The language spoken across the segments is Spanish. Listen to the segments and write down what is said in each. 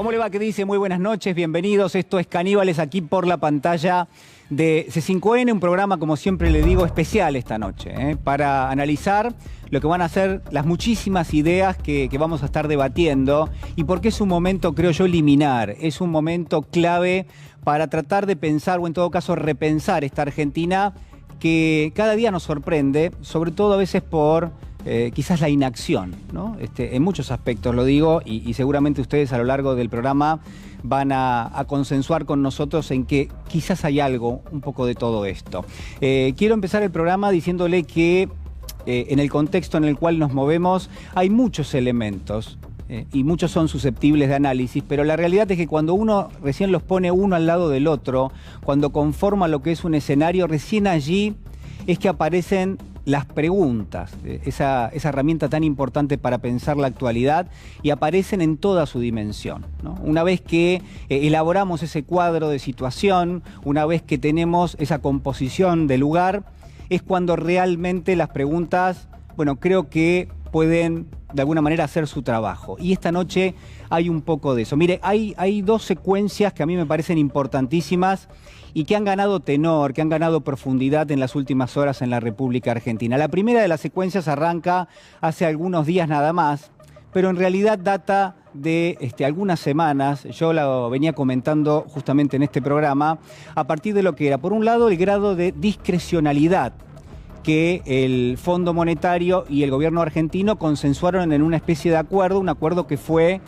¿Cómo le va? ¿Qué dice? Muy buenas noches, bienvenidos. Esto es Caníbales aquí por la pantalla de C5N, un programa, como siempre le digo, especial esta noche, para analizar lo que van a ser las muchísimas ideas que vamos a estar debatiendo y porque es un momento, creo yo, liminar, es un momento clave para tratar de pensar, o en todo caso repensar esta Argentina que cada día nos sorprende, sobre todo a veces por quizás la inacción, ¿no? En muchos aspectos lo digo, y seguramente ustedes a lo largo del programa van a consensuar con nosotros en que quizás hay algo, un poco de todo esto. Quiero empezar el programa diciéndole que en el contexto en el cual nos movemos hay muchos elementos y muchos son susceptibles de análisis, pero la realidad es que cuando uno recién los pone uno al lado del otro, cuando conforma lo que es un escenario, recién allí es que aparecen las preguntas, esa herramienta tan importante para pensar la actualidad, y aparecen en toda su dimensión, ¿no? Una vez que elaboramos ese cuadro de situación, una vez que tenemos esa composición de lugar, es cuando realmente las preguntas, bueno, creo que pueden de alguna manera hacer su trabajo. Y esta noche hay un poco de eso. Mire, hay dos secuencias que a mí me parecen importantísimas y que han ganado tenor, que han ganado profundidad en las últimas horas en la República Argentina. La primera de las secuencias arranca hace algunos días nada más, pero en realidad data de algunas semanas. Yo la venía comentando justamente en este programa, a partir de lo que era, por un lado, el grado de discrecionalidad que el Fondo Monetario y el gobierno argentino consensuaron en una especie de acuerdo, un acuerdo que fue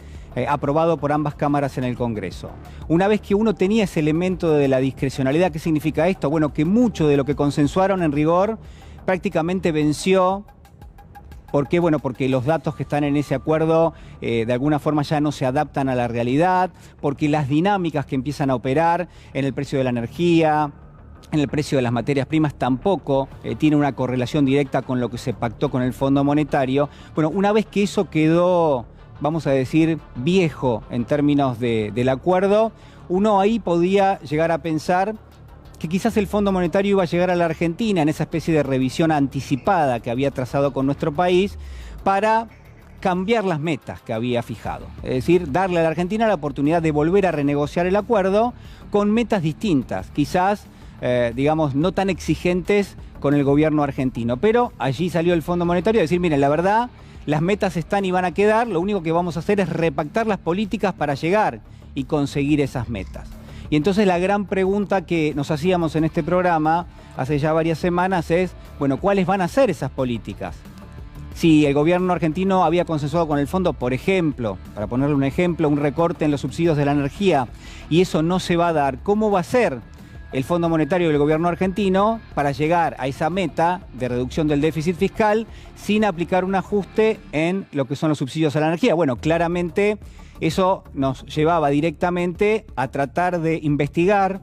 aprobado por ambas cámaras en el Congreso. Una vez que uno tenía ese elemento de la discrecionalidad, ¿qué significa esto? Bueno, que mucho de lo que consensuaron en rigor prácticamente venció. ¿Por qué? Bueno, porque los datos que están en ese acuerdo de alguna forma ya no se adaptan a la realidad, porque las dinámicas que empiezan a operar en el precio de la energía, en el precio de las materias primas, tampoco tiene una correlación directa con lo que se pactó con el Fondo Monetario. Bueno, una vez que eso quedó, vamos a decir, viejo en términos del acuerdo, uno ahí podía llegar a pensar que quizás el Fondo Monetario iba a llegar a la Argentina en esa especie de revisión anticipada que había trazado con nuestro país para cambiar las metas que había fijado. Es decir, darle a la Argentina la oportunidad de volver a renegociar el acuerdo con metas distintas, quizás digamos, no tan exigentes con el gobierno argentino. Pero allí salió el Fondo Monetario a decir, miren, la verdad, las metas están y van a quedar, lo único que vamos a hacer es repactar las políticas para llegar y conseguir esas metas. Y entonces la gran pregunta que nos hacíamos en este programa hace ya varias semanas es, bueno, ¿cuáles van a ser esas políticas? Si el gobierno argentino había consensuado con el fondo, por ejemplo, para ponerle un ejemplo, un recorte en los subsidios de la energía, y eso no se va a dar, ¿cómo va a ser el Fondo Monetario del gobierno argentino para llegar a esa meta de reducción del déficit fiscal sin aplicar un ajuste en lo que son los subsidios a la energía? Bueno, claramente eso nos llevaba directamente a tratar de investigar,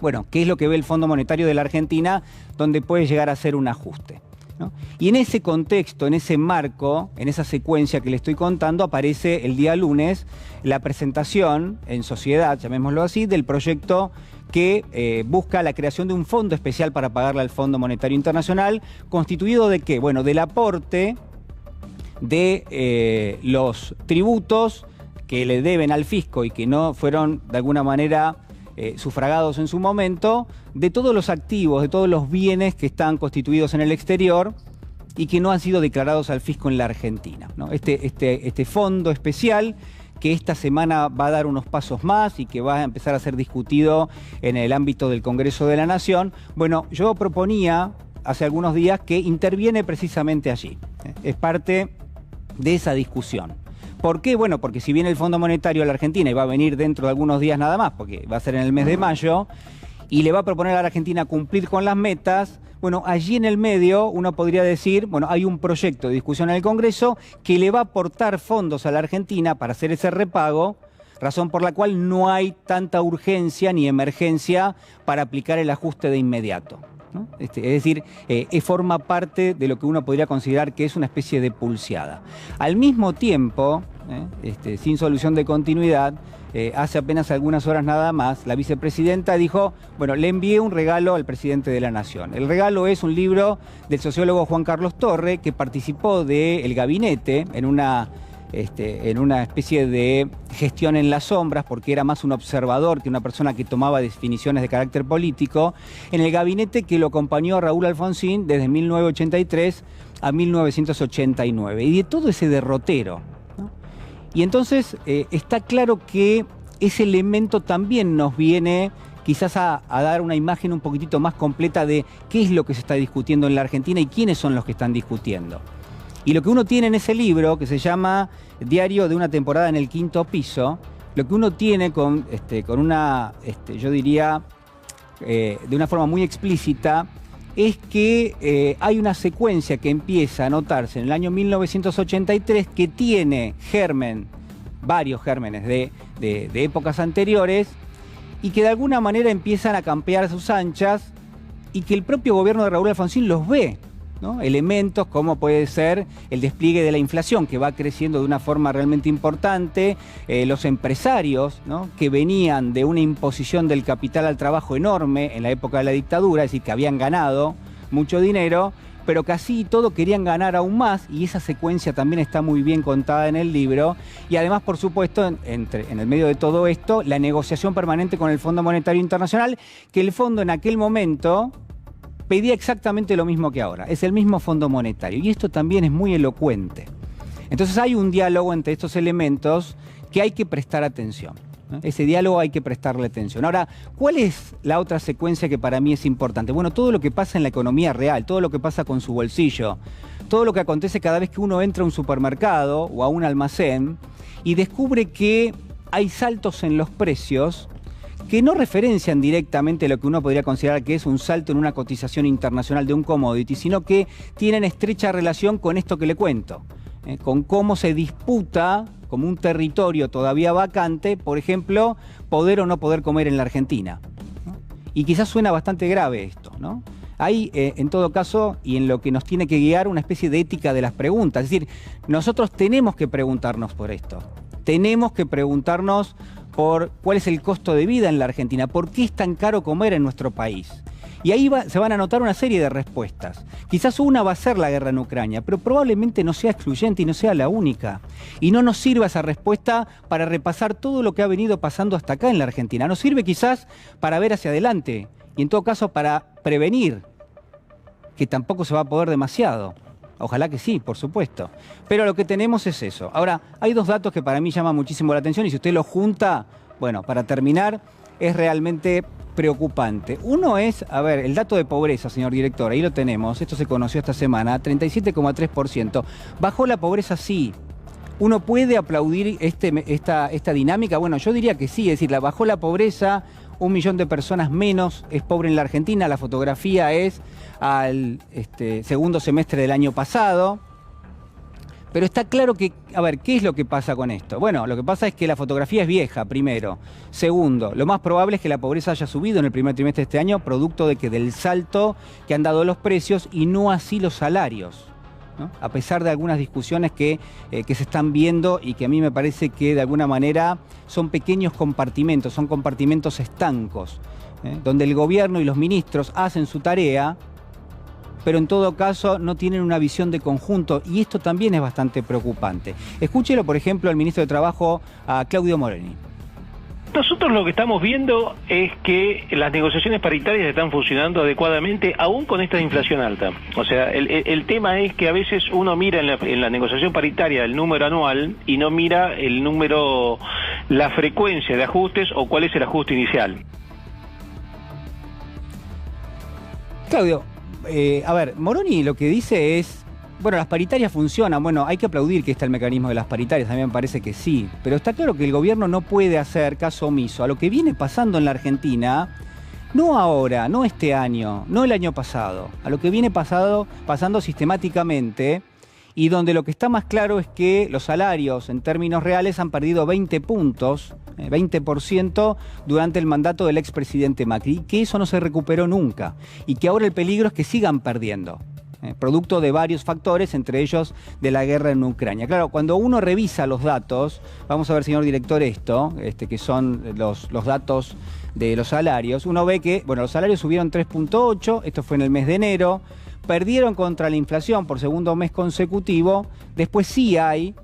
bueno, qué es lo que ve el Fondo Monetario de la Argentina, donde puede llegar a ser un ajuste, ¿no? Y en ese contexto, en ese marco, en esa secuencia que le estoy contando, aparece el día lunes la presentación en sociedad, llamémoslo así, del proyecto que busca la creación de un fondo especial para pagarle al Fondo Monetario Internacional, constituido de ¿qué? Bueno, del aporte de los tributos que le deben al fisco y que no fueron de alguna manera sufragados en su momento, de todos los activos, de todos los bienes que están constituidos en el exterior y que no han sido declarados al fisco en la Argentina, ¿no? Este fondo especial que esta semana va a dar unos pasos más y que va a empezar a ser discutido en el ámbito del Congreso de la Nación. Bueno, yo proponía hace algunos días que interviene precisamente allí. Es parte de esa discusión. ¿Por qué? Bueno, porque si viene el Fondo Monetario a la Argentina y va a venir dentro de algunos días nada más, porque va a ser en el mes de mayo, y le va a proponer a la Argentina cumplir con las metas, bueno, allí en el medio uno podría decir, bueno, hay un proyecto de discusión en el Congreso que le va a aportar fondos a la Argentina para hacer ese repago, razón por la cual no hay tanta urgencia ni emergencia para aplicar el ajuste de inmediato, ¿no? Es decir, forma parte de lo que uno podría considerar que es una especie de pulseada. Al mismo tiempo, sin solución de continuidad, hace apenas algunas horas nada más, la vicepresidenta dijo, bueno, le envié un regalo al presidente de la Nación. El regalo es un libro del sociólogo Juan Carlos Torre, que participó del gabinete en una en una especie de gestión en las sombras, porque era más un observador que una persona que tomaba definiciones de carácter político, en el gabinete que lo acompañó a Raúl Alfonsín desde 1983 a 1989. Y de todo ese derrotero, ¿no? Y entonces está claro que ese elemento también nos viene quizás a dar una imagen un poquitito más completa de qué es lo que se está discutiendo en la Argentina y quiénes son los que están discutiendo. Y lo que uno tiene en ese libro, que se llama Diario de una temporada en el quinto piso, lo que uno tiene con una, yo diría, de una forma muy explícita, es que hay una secuencia que empieza a notarse en el año 1983 que tiene varios gérmenes de épocas anteriores y que de alguna manera empiezan a campear a sus anchas y que el propio gobierno de Raúl Alfonsín los ve, ¿no? Elementos como puede ser el despliegue de la inflación, que va creciendo de una forma realmente importante, los empresarios, ¿no?, que venían de una imposición del capital al trabajo enorme en la época de la dictadura, es decir, que habían ganado mucho dinero, pero que así y todo querían ganar aún más, y esa secuencia también está muy bien contada en el libro. Y además, por supuesto, en el medio de todo esto, la negociación permanente con el Fondo Monetario Internacional, que el fondo en aquel momento pedía exactamente lo mismo que ahora, es el mismo Fondo Monetario, y esto también es muy elocuente. Entonces hay un diálogo entre estos elementos que hay que prestar atención, ¿no? Ese diálogo hay que prestarle atención. Ahora, ¿cuál es la otra secuencia que para mí es importante? Bueno, todo lo que pasa en la economía real, todo lo que pasa con su bolsillo, todo lo que acontece cada vez que uno entra a un supermercado o a un almacén y descubre que hay saltos en los precios que no referencian directamente lo que uno podría considerar que es un salto en una cotización internacional de un commodity, sino que tienen estrecha relación con esto que le cuento, con cómo se disputa como un territorio todavía vacante, por ejemplo, poder o no poder comer en la Argentina, ¿no? Y quizás suena bastante grave esto, ¿no? Hay, en todo caso, y en lo que nos tiene que guiar, una especie de ética de las preguntas. Es decir, nosotros tenemos que preguntarnos por esto. Tenemos que preguntarnos por cuál es el costo de vida en la Argentina, por qué es tan caro comer en nuestro país. Y ahí se van a notar una serie de respuestas. Quizás una va a ser la guerra en Ucrania, pero probablemente no sea excluyente y no sea la única. Y no nos sirva esa respuesta para repasar todo lo que ha venido pasando hasta acá en la Argentina. Nos sirve quizás para ver hacia adelante y en todo caso para prevenir, que tampoco se va a poder demasiado. Ojalá que sí, por supuesto. Pero lo que tenemos es eso. Ahora, hay dos datos que para mí llaman muchísimo la atención y si usted los junta, bueno, para terminar, es realmente preocupante. Uno es, a ver, el dato de pobreza, señor director, ahí lo tenemos, esto se conoció esta semana, 37,3%. ¿Bajó la pobreza? Sí. ¿Uno puede aplaudir esta dinámica? Bueno, yo diría que sí, es decir, bajó la pobreza, 1 millón de personas menos es pobre en la Argentina, la fotografía es al segundo semestre del año pasado. Pero está claro que, a ver, ¿qué es lo que pasa con esto? Bueno, lo que pasa es que la fotografía es vieja, primero. Segundo, lo más probable es que la pobreza haya subido en el primer trimestre de este año, producto del salto que han dado los precios y no así los salarios, ¿no? A pesar de algunas discusiones que se están viendo y que a mí me parece que de alguna manera son pequeños compartimentos, son compartimentos estancos, donde el gobierno y los ministros hacen su tarea, pero en todo caso no tienen una visión de conjunto y esto también es bastante preocupante. Escúchelo, por ejemplo, al ministro de Trabajo, a Claudio Moroni. Nosotros lo que estamos viendo es que las negociaciones paritarias están funcionando adecuadamente, aún con esta inflación alta. O sea, el tema es que a veces uno mira en la negociación paritaria el número anual y no mira el número, la frecuencia de ajustes o cuál es el ajuste inicial. Claudio, a ver, Moroni lo que dice es, bueno, las paritarias funcionan, bueno, hay que aplaudir que está el mecanismo de las paritarias, a mí me parece que sí, pero está claro que el gobierno no puede hacer caso omiso a lo que viene pasando en la Argentina, no ahora, no este año, no el año pasado, a lo que viene pasando sistemáticamente y donde lo que está más claro es que los salarios en términos reales han perdido 20 puntos, 20% durante el mandato del expresidente Macri, que eso no se recuperó nunca y que ahora el peligro es que sigan perdiendo, producto de varios factores, entre ellos de la guerra en Ucrania. Claro, cuando uno revisa los datos, vamos a ver, señor director, esto, que son los datos de los salarios, uno ve que, bueno, los salarios subieron 3,8, esto fue en el mes de enero, perdieron contra la inflación por segundo mes consecutivo, después sí hay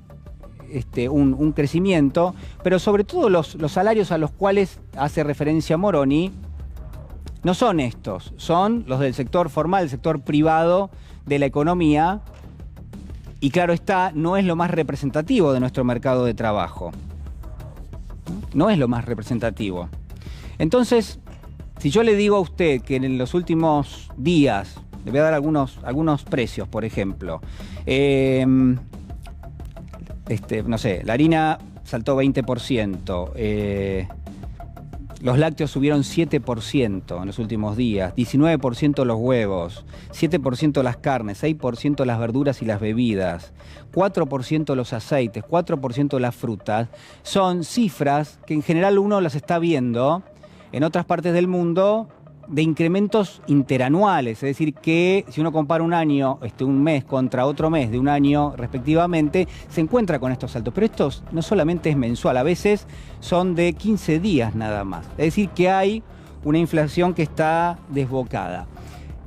un crecimiento, pero sobre todo los salarios a los cuales hace referencia Moroni no son estos, son los del sector formal, el sector privado de la economía, y claro está, no es lo más representativo de nuestro mercado de trabajo. No es lo más representativo. Entonces, si yo le digo a usted que en los últimos días, le voy a dar algunos precios, por ejemplo, no sé, la harina saltó 20%, los lácteos subieron 7% en los últimos días, 19% los huevos, 7% las carnes, 6% las verduras y las bebidas, 4% los aceites, 4% las frutas. Son cifras que en general uno las está viendo en otras partes del mundo de incrementos interanuales, es decir, que si uno compara un año, un mes contra otro mes de un año respectivamente, se encuentra con estos saltos. Pero estos no solamente es mensual, a veces son de 15 días nada más. Es decir, que hay una inflación que está desbocada.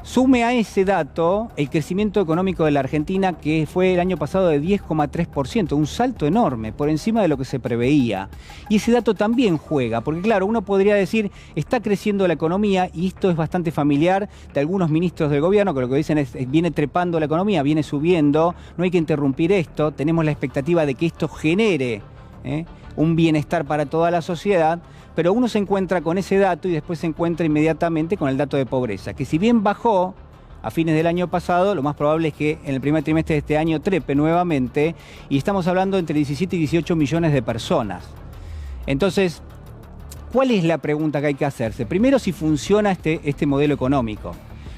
Sume a ese dato el crecimiento económico de la Argentina, que fue el año pasado de 10,3%, un salto enorme, por encima de lo que se preveía. Y ese dato también juega, porque claro, uno podría decir, está creciendo la economía, y esto es bastante familiar de algunos ministros del gobierno, que lo que dicen es, viene trepando la economía, viene subiendo, no hay que interrumpir esto, tenemos la expectativa de que esto genere un bienestar para toda la sociedad. Pero uno se encuentra con ese dato y después se encuentra inmediatamente con el dato de pobreza, que si bien bajó a fines del año pasado, lo más probable es que en el primer trimestre de este año trepe nuevamente, y estamos hablando entre 17 y 18 millones de personas. Entonces, ¿cuál es la pregunta que hay que hacerse? Primero, si funciona este modelo económico.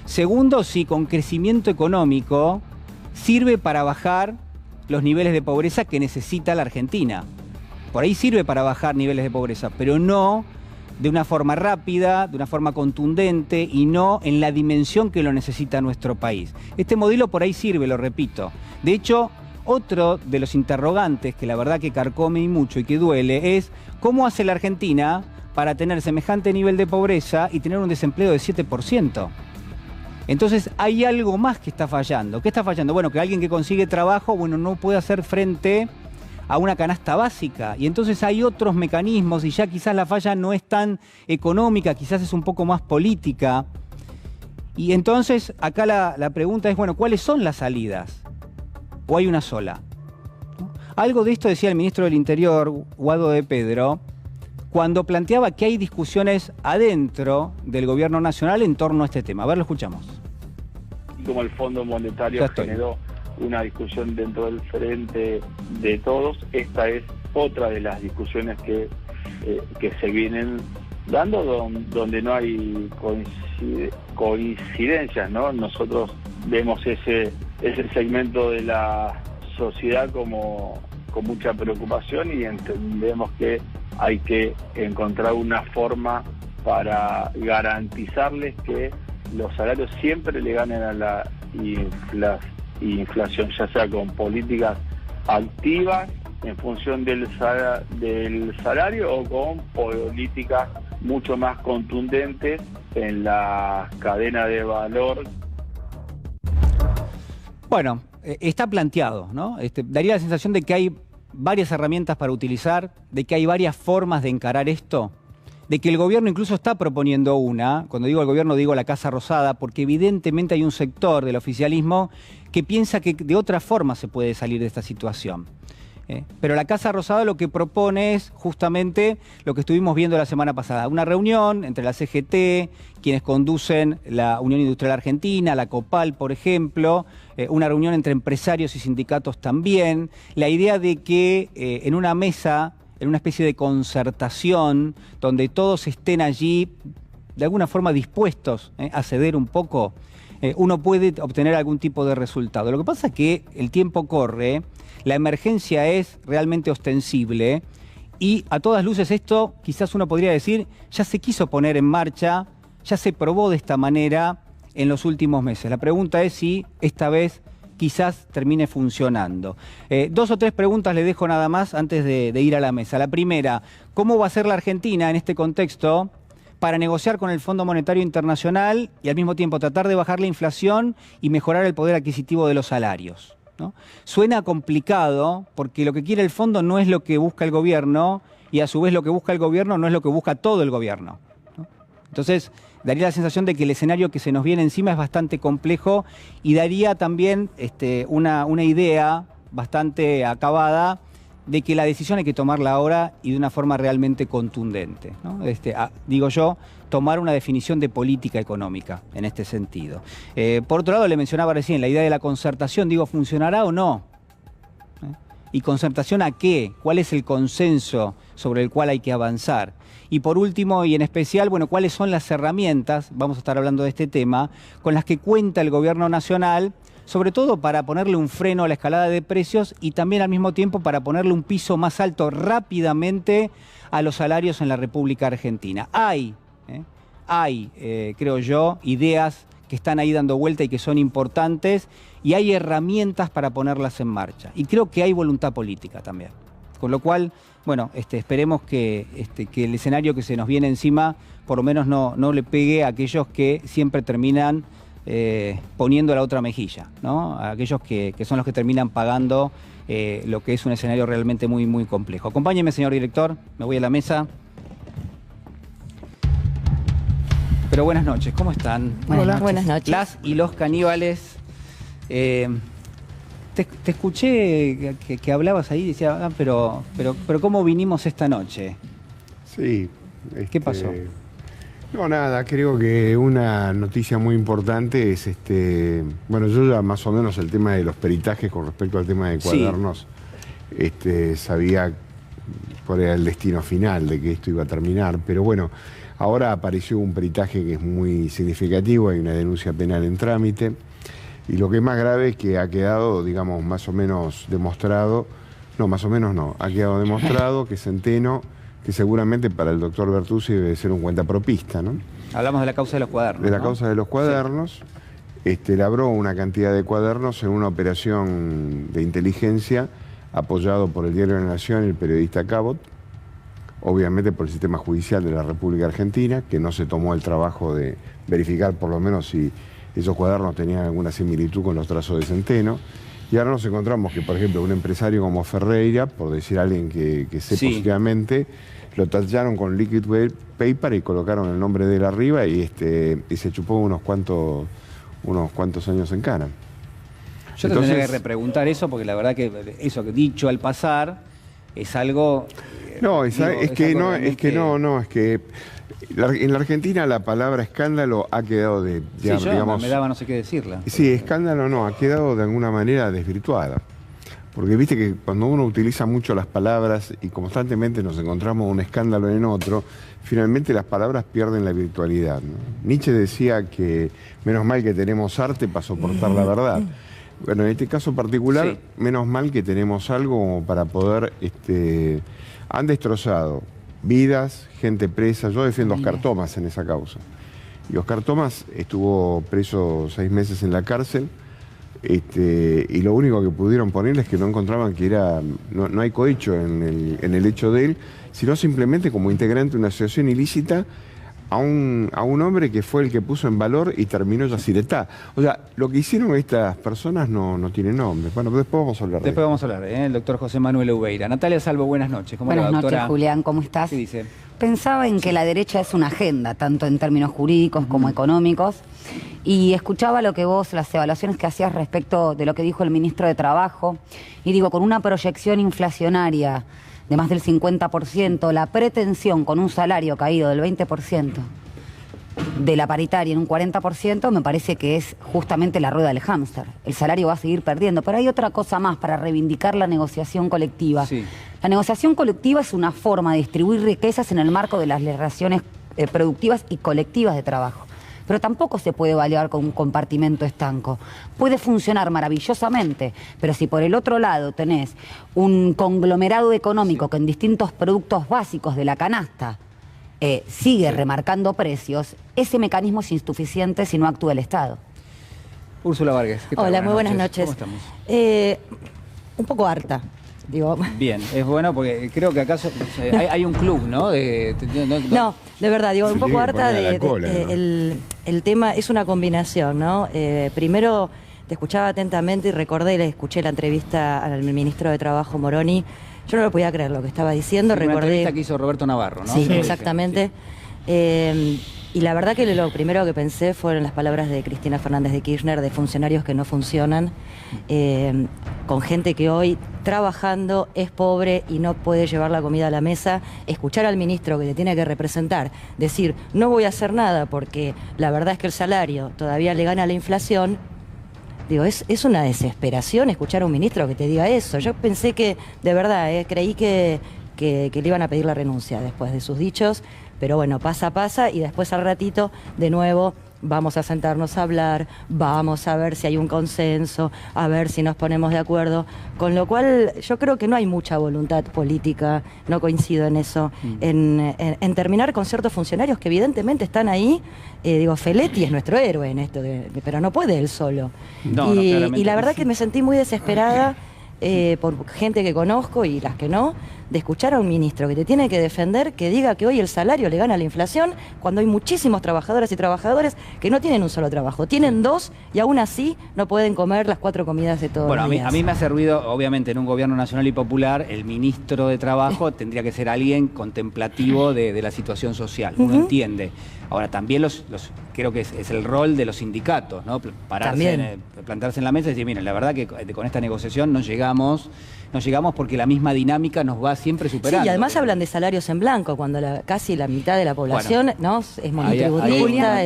Segundo, si con crecimiento económico sirve para bajar los niveles de pobreza que necesita la Argentina. Por ahí sirve para bajar niveles de pobreza, pero no de una forma rápida, de una forma contundente y no en la dimensión que lo necesita nuestro país. Este modelo por ahí sirve, lo repito. De hecho, otro de los interrogantes que la verdad que carcome y mucho y que duele es cómo hace la Argentina para tener semejante nivel de pobreza y tener un desempleo de 7%. Entonces hay algo más que está fallando. ¿Qué está fallando? Bueno, que alguien que consigue trabajo, bueno, no puede hacer frente a una canasta básica, y entonces hay otros mecanismos y ya quizás la falla no es tan económica, quizás es un poco más política. Y entonces acá la pregunta es, bueno, ¿cuáles son las salidas? ¿O hay una sola? Algo de esto decía el ministro del Interior, Guado de Pedro, cuando planteaba que hay discusiones adentro del gobierno nacional en torno a este tema. A ver, lo escuchamos. Como el Fondo Monetario generó una discusión dentro del frente de todos, esta es otra de las discusiones que se vienen dando, donde no hay coincidencias, ¿no? Nosotros vemos ese segmento de la sociedad con mucha preocupación y entendemos que hay que encontrar una forma para garantizarles que los salarios siempre le ganen a la inflación, ya sea con políticas activas en función del salario o con políticas mucho más contundentes en la cadena de valor. Bueno, está planteado, ¿no? Daría la sensación de que hay varias herramientas para utilizar, de que hay varias formas de encarar esto, de que el gobierno incluso está proponiendo una, cuando digo el gobierno digo la Casa Rosada, porque evidentemente hay un sector del oficialismo que piensa que de otra forma se puede salir de esta situación. Pero la Casa Rosada lo que propone es justamente lo que estuvimos viendo la semana pasada, una reunión entre la CGT, quienes conducen la Unión Industrial Argentina, la COPAL, por ejemplo, una reunión entre empresarios y sindicatos también, la idea de que en una mesa, en una especie de concertación, donde todos estén allí de alguna forma dispuestos a ceder un poco, uno puede obtener algún tipo de resultado. Lo que pasa es que el tiempo corre, la emergencia es realmente ostensible y a todas luces esto, quizás uno podría decir, ya se quiso poner en marcha, ya se probó de esta manera en los últimos meses. La pregunta es si esta vez quizás termine funcionando. Dos o tres preguntas le dejo nada más antes de ir a la mesa. La primera, ¿cómo va a ser la Argentina en este contexto para negociar con el Fondo Monetario Internacional y al mismo tiempo tratar de bajar la inflación y mejorar el poder adquisitivo de los salarios? ¿no? Suena complicado porque lo que quiere el fondo no es lo que busca el gobierno y a su vez lo que busca el gobierno no es lo que busca todo el gobierno, ¿no? Entonces, daría la sensación de que el escenario que se nos viene encima es bastante complejo y daría también una idea bastante acabada de que la decisión hay que tomarla ahora y de una forma realmente contundente, ¿no? Digo yo, tomar una definición de política económica en este sentido. Por otro lado, le mencionaba recién la idea de la concertación, digo, ¿funcionará o no? ¿Y concertación a qué? ¿Cuál es el consenso sobre el cual hay que avanzar? Y por último, y en especial, bueno, ¿cuáles son las herramientas, vamos a estar hablando de este tema, con las que cuenta el gobierno nacional, sobre todo para ponerle un freno a la escalada de precios y también al mismo tiempo para ponerle un piso más alto rápidamente a los salarios en la República Argentina? Hay, creo yo, ideas que están ahí dando vuelta y que son importantes y hay herramientas para ponerlas en marcha. Y creo que hay voluntad política también. Con lo cual, bueno, esperemos que el escenario que se nos viene encima por lo menos no le pegue a aquellos que siempre terminan poniendo la otra mejilla, ¿no? A aquellos que son los que terminan pagando lo que es un escenario realmente muy, muy complejo. Acompáñeme, señor director, me voy a la mesa. Pero buenas noches, ¿cómo están? Buenas noches. Las y los caníbales. Te escuché que hablabas ahí y decía, pero ¿cómo vinimos esta noche? Sí. ¿Qué pasó? No, nada, creo que una noticia muy importante es bueno, yo ya más o menos el tema de los peritajes con respecto al tema de cuadernos, sabía cuál era el destino final de que esto iba a terminar, pero bueno, ahora apareció un peritaje que es muy significativo, hay una denuncia penal en trámite, y lo que es más grave es que ha quedado, digamos, más o menos demostrado, no, más o menos no, ha quedado demostrado que Centeno, que seguramente para el doctor Bertuzzi debe ser un cuentapropista, ¿no? Hablamos de la causa de los cuadernos, de la ¿no? causa de los cuadernos. Sí. Labró una cantidad de cuadernos en una operación de inteligencia apoyado por el Diario de la Nación y el periodista Cabot, obviamente por el sistema judicial de la República Argentina, que no se tomó el trabajo de verificar por lo menos si esos cuadernos tenían alguna similitud con los trazos de Centeno. Y ahora nos encontramos que, por ejemplo, un empresario como Ferreira, por decir a alguien que sé positivamente, lo tallaron con liquid paper y colocaron el nombre de él arriba y se chupó unos cuantos años en cana. Yo te tendría que repreguntar eso porque la verdad que eso que dicho al pasar es algo... No, es que en la Argentina la palabra escándalo ha quedado digamos, me daba no sé qué decirla. Sí, escándalo no, ha quedado de alguna manera desvirtuada. Porque viste que cuando uno utiliza mucho las palabras y constantemente nos encontramos un escándalo en otro, finalmente las palabras pierden la virtualidad, ¿no? Nietzsche decía que menos mal que tenemos arte para soportar la verdad. Bueno, en este caso particular, menos mal que tenemos algo como para poder... han destrozado vidas, gente presa. Yo defiendo a Oscar Thomas en esa causa. Y Oscar Thomas estuvo preso 6 meses en la cárcel y lo único que pudieron ponerle es que no encontraban que no hay cohecho en el hecho de él, sino simplemente como integrante de una asociación ilícita a un hombre que fue el que puso en valor y terminó Yacyretá. O sea, lo que hicieron estas personas no tiene nombre. Bueno, después vamos a hablar de eso. Después vamos a hablar, el doctor José Manuel Ubeira. Natalia Salvo, buenas noches. ¿Cómo buenas va, doctora? Noches, Julián, ¿cómo estás? ¿Qué dice? Pensaba en que la derecha es una agenda, tanto en términos jurídicos como económicos, y escuchaba lo que vos, las evaluaciones que hacías respecto de lo que dijo el ministro de Trabajo, y digo, con una proyección inflacionaria de más del 50%, la pretensión con un salario caído del 20%, de la paritaria en un 40%, me parece que es justamente la rueda del hámster. El salario va a seguir perdiendo, pero hay otra cosa más para reivindicar la negociación colectiva. Sí. La negociación colectiva es una forma de distribuir riquezas en el marco de las relaciones productivas y colectivas de trabajo. Pero tampoco se puede evaluar con un compartimento estanco. Puede funcionar maravillosamente, pero si por el otro lado tenés un conglomerado económico que en distintos productos básicos de la canasta sigue remarcando precios, ese mecanismo es insuficiente si no actúa el Estado. Úrsula Vargas, ¿qué tal? Hola, muy buenas noches. ¿Cómo estamos? Un poco harta, digo. Bien, es bueno porque creo que acaso hay un club, ¿no? No, de verdad, digo, un poco harta el tema es una combinación, ¿no? Primero, te escuchaba atentamente y recordé, le escuché la entrevista al ministro de Trabajo, Moroni. Yo no lo podía creer lo que estaba diciendo. Una entrevista que hizo Roberto Navarro, ¿no? Sí, exactamente. Sí. Y la verdad que lo primero que pensé fueron las palabras de Cristina Fernández de Kirchner, de funcionarios que no funcionan, con gente que hoy trabajando es pobre y no puede llevar la comida a la mesa. Escuchar al ministro que te tiene que representar, decir no voy a hacer nada porque la verdad es que el salario todavía le gana a la inflación. Digo, es una desesperación escuchar a un ministro que te diga eso. Yo pensé que, de verdad, creí que le iban a pedir la renuncia después de sus dichos. Pero bueno, pasa y después al ratito, de nuevo, vamos a sentarnos a hablar, vamos a ver si hay un consenso, a ver si nos ponemos de acuerdo. Con lo cual, yo creo que no hay mucha voluntad política, no coincido en eso, en terminar con ciertos funcionarios que evidentemente están ahí. Feletti es nuestro héroe en esto, pero no puede él solo. Y la verdad que me sentí muy desesperada por gente que conozco y las que no, de escuchar a un ministro que te tiene que defender, que diga que hoy el salario le gana a la inflación, cuando hay muchísimos trabajadoras y trabajadores que no tienen un solo trabajo, tienen dos y aún así no pueden comer las 4 comidas de todos los días. A mí me hace ruido, obviamente en un gobierno nacional y popular, el ministro de Trabajo tendría que ser alguien contemplativo de la situación social, uno entiende. Ahora, también creo que es el rol de los sindicatos, ¿no? Plantarse en la mesa y decir, miren, la verdad que con esta negociación no llegamos porque la misma dinámica nos va siempre superando. Sí, y además hablan de salarios en blanco, cuando casi la mitad de la población es monotributista.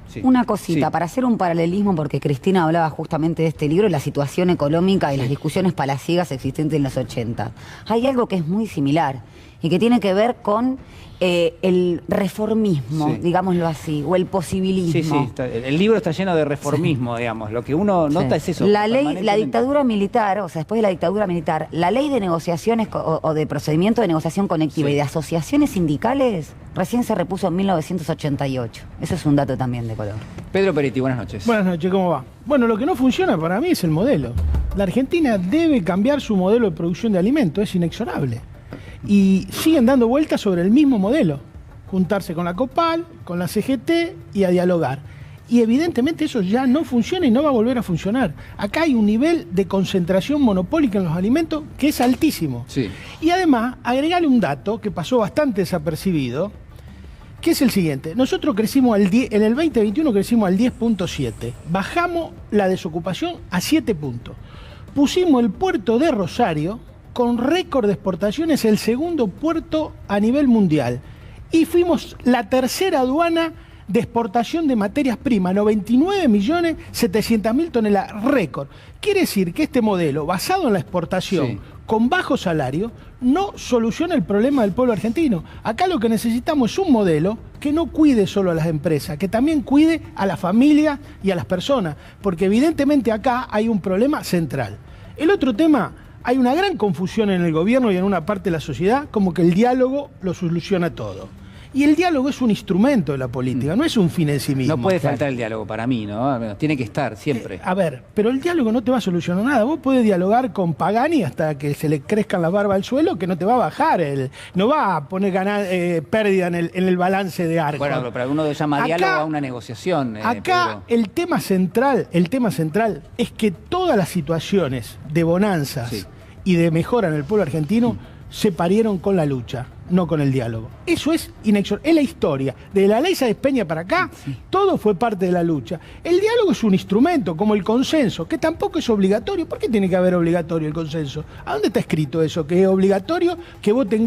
Sí. Una cosita, para hacer un paralelismo, porque Cristina hablaba justamente de este libro, la situación económica y las discusiones palaciegas existentes en los 80. Hay algo que es muy similar y que tiene que ver con el reformismo, digámoslo así, o el posibilismo. Sí, el libro está lleno de reformismo, digamos. Lo que uno nota es eso. La dictadura militar, o sea, después de la dictadura militar, la ley de negociaciones o de procedimiento de negociación colectiva y de asociaciones sindicales recién se repuso en 1988. Ese es un dato también de color. Pedro Peretti, buenas noches. Buenas noches, ¿cómo va? Bueno, lo que no funciona para mí es el modelo. La Argentina debe cambiar su modelo de producción de alimentos, es inexorable. Y siguen dando vueltas sobre el mismo modelo, juntarse con la COPAL, con la CGT y a dialogar. Y evidentemente eso ya no funciona y no va a volver a funcionar. Acá hay un nivel de concentración monopólica en los alimentos que es altísimo. Sí. Y además, agregarle un dato que pasó bastante desapercibido, que es el siguiente. Nosotros crecimos en el 2021 crecimos al 10.7. Bajamos la desocupación a 7 puntos. Pusimos el puerto de Rosario con récord de exportaciones, el segundo puerto a nivel mundial. Y fuimos la tercera aduana de exportación de materias primas, 99.700.000 toneladas, récord. Quiere decir que este modelo, basado en la exportación, con bajo salario, no soluciona el problema del pueblo argentino. Acá lo que necesitamos es un modelo que no cuide solo a las empresas, que también cuide a la familia y a las personas, porque evidentemente acá hay un problema central. El otro tema, hay una gran confusión en el gobierno y en una parte de la sociedad, como que el diálogo lo soluciona todo. Y el diálogo es un instrumento de la política, no es un fin en sí mismo. No puede faltar el diálogo para mí, ¿no? Tiene que estar siempre. A ver, pero el diálogo no te va a solucionar nada. Vos podés dialogar con Pagani hasta que se le crezcan las barbas al suelo, que no te va a bajar, no va a poner pérdida en el balance de Arco. Bueno, pero uno llama diálogo a una negociación. Acá el tema central es que todas las situaciones de bonanzas y de mejora en el pueblo argentino se parieron con la lucha, no con el diálogo. Eso es inexorable. Es la historia. De la ley Sáenz Peña para acá, todo fue parte de la lucha. El diálogo es un instrumento, como el consenso, que tampoco es obligatorio. ¿Por qué tiene que haber obligatorio el consenso? ¿A dónde está escrito eso? Que es obligatorio que vos te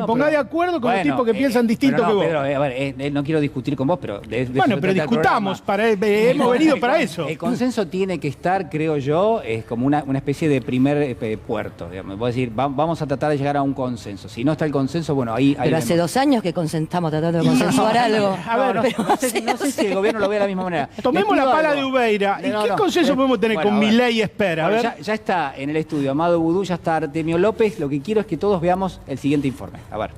pongas de acuerdo con los tipos que piensan distinto que vos. Pedro, a ver, no quiero discutir con vos, pero... Bueno, pero discutamos, hemos venido para eso. El consenso tiene que estar, creo yo, es como una especie de primer puerto. Digamos. Vos decir, vamos a tratar de llegar a un consenso. Si no está el consenso, bueno, ahí... Pero hace 2 años que estamos tratando de consensuar algo. A ver, no sé si el gobierno lo ve de la misma manera. Tomemos la pala de Ubeira. ¿Y qué consenso podemos tener con Milei y Espera? Bueno, ya está en el estudio Amado Vudú, ya está Artemio López. Lo que quiero es que todos veamos el siguiente informe. A ver.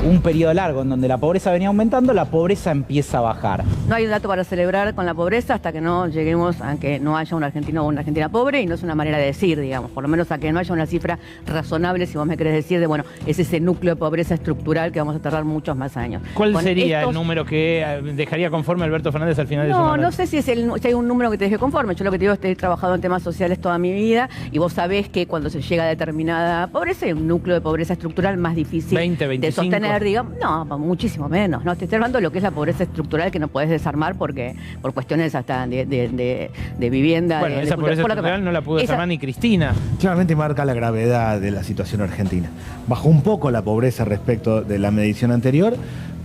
Un periodo largo en donde la pobreza venía aumentando, la pobreza empieza a bajar. No hay dato para celebrar con la pobreza hasta que no lleguemos a que no haya un argentino o una argentina pobre, y no es una manera de decir, digamos, por lo menos a que no haya una cifra razonable, si vos me querés decir, de bueno, es ese núcleo de pobreza estructural que vamos a tardar muchos más años. ¿Cuál sería el número que dejaría conforme Alberto Fernández al final de su mandato? No sé si hay un número que te deje conforme. Yo lo que te digo es que he trabajado en temas sociales toda mi vida, y vos sabés que cuando se llega a determinada pobreza, hay un núcleo de pobreza estructural más difícil 20, 25. de sostener, digamos. No, muchísimo menos. No, te estoy hablando de lo que es la pobreza estructural, que no podés desarmar porque por cuestiones hasta de vivienda. Bueno, esa pobreza estructural no la pudo desarmar ni Cristina. Claramente marca la gravedad de la situación argentina. Bajó un poco la pobreza respecto de la medición anterior,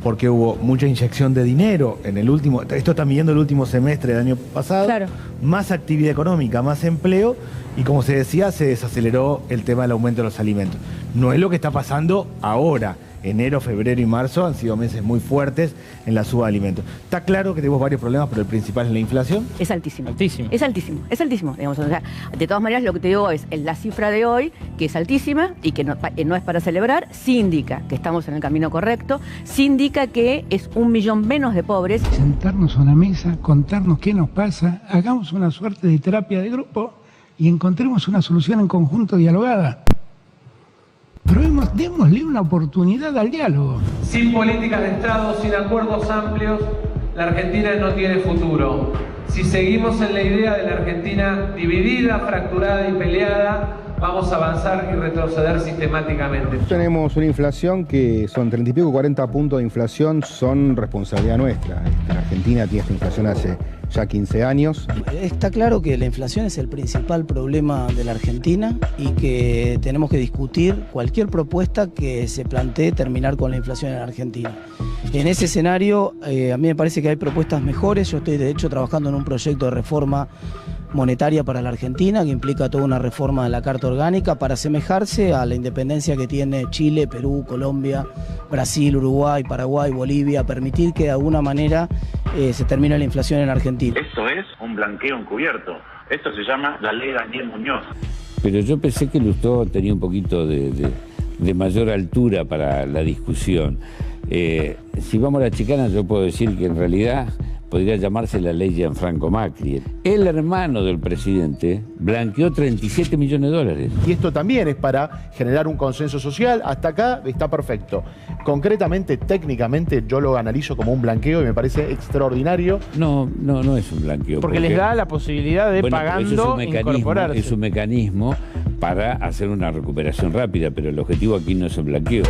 porque hubo mucha inyección de dinero en el último, esto está midiendo el último semestre del año pasado, claro. Más actividad económica, más empleo, y como se decía, se desaceleró el tema del aumento de los alimentos. No es lo que está pasando ahora. Enero, febrero y marzo han sido meses muy fuertes en la suba de alimentos. Está claro que tenemos varios problemas, pero el principal es la inflación. Es altísimo. Altísimo. Es altísimo, es altísimo. Digamos, o sea, de todas maneras, lo que te digo es la cifra de hoy, que es altísima y que no es para celebrar, sí indica que estamos en el camino correcto, sí indica que es 1 millón menos de pobres. Sentarnos a una mesa, contarnos qué nos pasa, hagamos una suerte de terapia de grupo y encontremos una solución en conjunto dialogada. Pero démosle una oportunidad al diálogo. Sin políticas de Estado, sin acuerdos amplios, la Argentina no tiene futuro. Si seguimos en la idea de la Argentina dividida, fracturada y peleada, vamos a avanzar y retroceder sistemáticamente. Tenemos una inflación que son 30 y pico, 40 puntos de inflación, son responsabilidad nuestra. La Argentina tiene esta inflación hace ya 15 años. Está claro que la inflación es el principal problema de la Argentina y que tenemos que discutir cualquier propuesta que se plantee terminar con la inflación en la Argentina. En ese escenario, a mí me parece que hay propuestas mejores. Yo estoy, de hecho, trabajando en un proyecto de reforma monetaria para la Argentina, que implica toda una reforma de la Carta Orgánica para asemejarse a la independencia que tiene Chile, Perú, Colombia, Brasil, Uruguay, Paraguay, Bolivia, permitir que de alguna manera se termine la inflación en Argentina. Esto es un blanqueo encubierto. Esto se llama la ley Daniel Muñoz. Pero yo pensé que Lustó tenía un poquito de mayor altura para la discusión. Si vamos a la chicana, yo puedo decir que en realidad podría llamarse la ley Gianfranco Macri. El hermano del presidente blanqueó 37 millones de dólares. Y esto también es para generar un consenso social. Hasta acá está perfecto. Concretamente, técnicamente, yo lo analizo como un blanqueo y me parece extraordinario. No es un blanqueo. Porque les da la posibilidad de, pagando, incorporarse. Es un mecanismo para hacer una recuperación rápida, pero el objetivo aquí no es el blanqueo.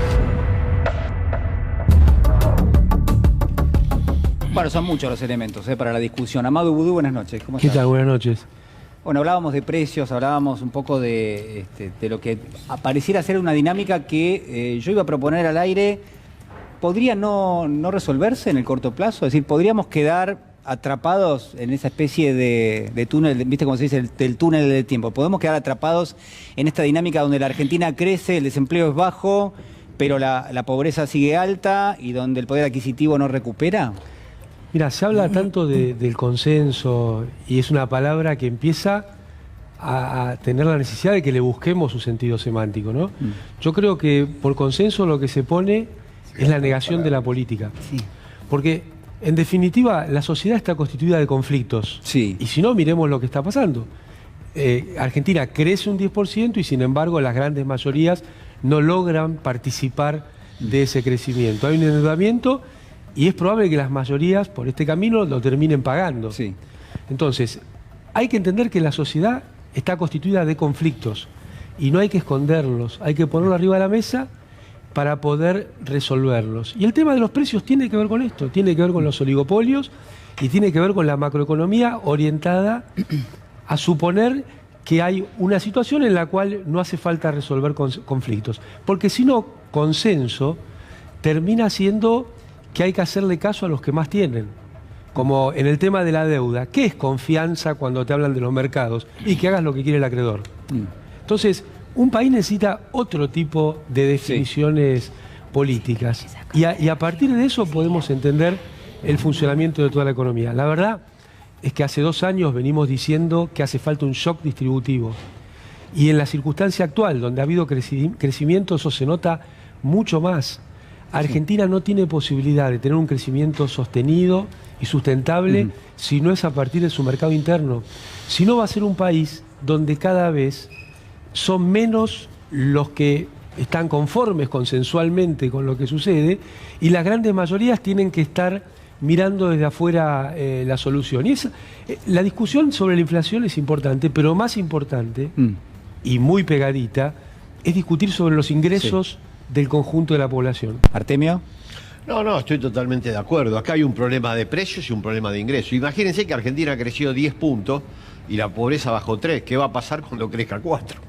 Bueno, son muchos los elementos para la discusión. Amado Vudú, buenas noches. ¿Cómo estás? ¿Qué tal? Buenas noches. Bueno, hablábamos de precios, hablábamos un poco de lo que pareciera ser una dinámica que yo iba a proponer al aire. ¿Podría no resolverse en el corto plazo? Es decir, ¿podríamos quedar atrapados en esa especie de túnel, viste cómo se dice, del túnel del tiempo? ¿Podemos quedar atrapados en esta dinámica donde la Argentina crece, el desempleo es bajo, pero la pobreza sigue alta y donde el poder adquisitivo no recupera? Mira, se habla tanto del consenso y es una palabra que empieza a tener la necesidad de que le busquemos su sentido semántico, ¿no? Yo creo que por consenso lo que se pone es la negación de la política. Sí. Porque, en definitiva, la sociedad está constituida de conflictos. Sí. Y si no, miremos lo que está pasando. Argentina crece un 10% y, sin embargo, las grandes mayorías no logran participar de ese crecimiento. Hay un endeudamiento y es probable que las mayorías, por este camino, lo terminen pagando. Sí. Entonces, hay que entender que la sociedad está constituida de conflictos y no hay que esconderlos, hay que ponerlo arriba de la mesa para poder resolverlos. Y el tema de los precios tiene que ver con esto, tiene que ver con los oligopolios y tiene que ver con la macroeconomía orientada a suponer que hay una situación en la cual no hace falta resolver conflictos. Porque si no, consenso termina siendo que hay que hacerle caso a los que más tienen. Como en el tema de la deuda. ¿Qué es confianza cuando te hablan de los mercados? Y que hagas lo que quiere el acreedor. Entonces, un país necesita otro tipo de definiciones políticas. Y a partir de eso podemos entender el funcionamiento de toda la economía. La verdad es que hace 2 años venimos diciendo que hace falta un shock distributivo. Y en la circunstancia actual, donde ha habido crecimiento, eso se nota mucho más. Argentina no tiene posibilidad de tener un crecimiento sostenido y sustentable si no es a partir de su mercado interno. Si no, va a ser un país donde cada vez son menos los que están conformes consensualmente con lo que sucede y las grandes mayorías tienen que estar mirando desde afuera la solución. Y la discusión sobre la inflación es importante, pero más importante y muy pegadita es discutir sobre los ingresos del conjunto de la población. Artemio. No, estoy totalmente de acuerdo. Acá hay un problema de precios y un problema de ingresos. Imagínense que Argentina creció 10 puntos y la pobreza bajó 3. ¿Qué va a pasar cuando crezca 4?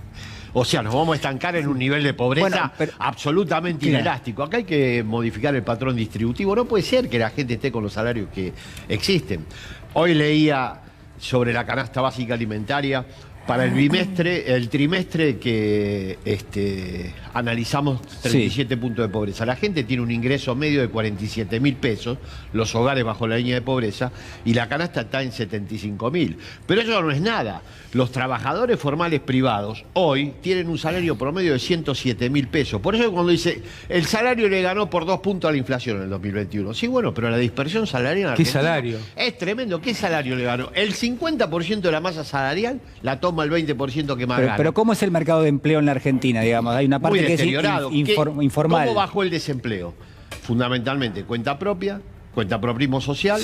O sea, nos vamos a estancar en un nivel de pobreza absolutamente inelástico. Acá hay que modificar el patrón distributivo. No puede ser que la gente esté con los salarios que existen. Hoy leía sobre la canasta básica alimentaria. Para el trimestre que analizamos 37 puntos de pobreza. La gente tiene un ingreso medio de 47.000 pesos, los hogares bajo la línea de pobreza, y la canasta está en 75.000. Pero eso no es nada. Los trabajadores formales privados hoy tienen un salario promedio de 107.000 pesos. Por eso cuando dice, el salario le ganó por 2 puntos a la inflación en el 2021. Sí, bueno, pero la dispersión salarial en Argentina ¿qué salario? Es tremendo. ¿Qué salario le ganó? El 50% de la masa salarial la toma el 20% que más gana. Pero ¿cómo es el mercado de empleo en la Argentina? Digamos, hay una parte muy que es informal. ¿Cómo bajó el desempleo? Fundamentalmente cuenta propia, cuenta proprismo social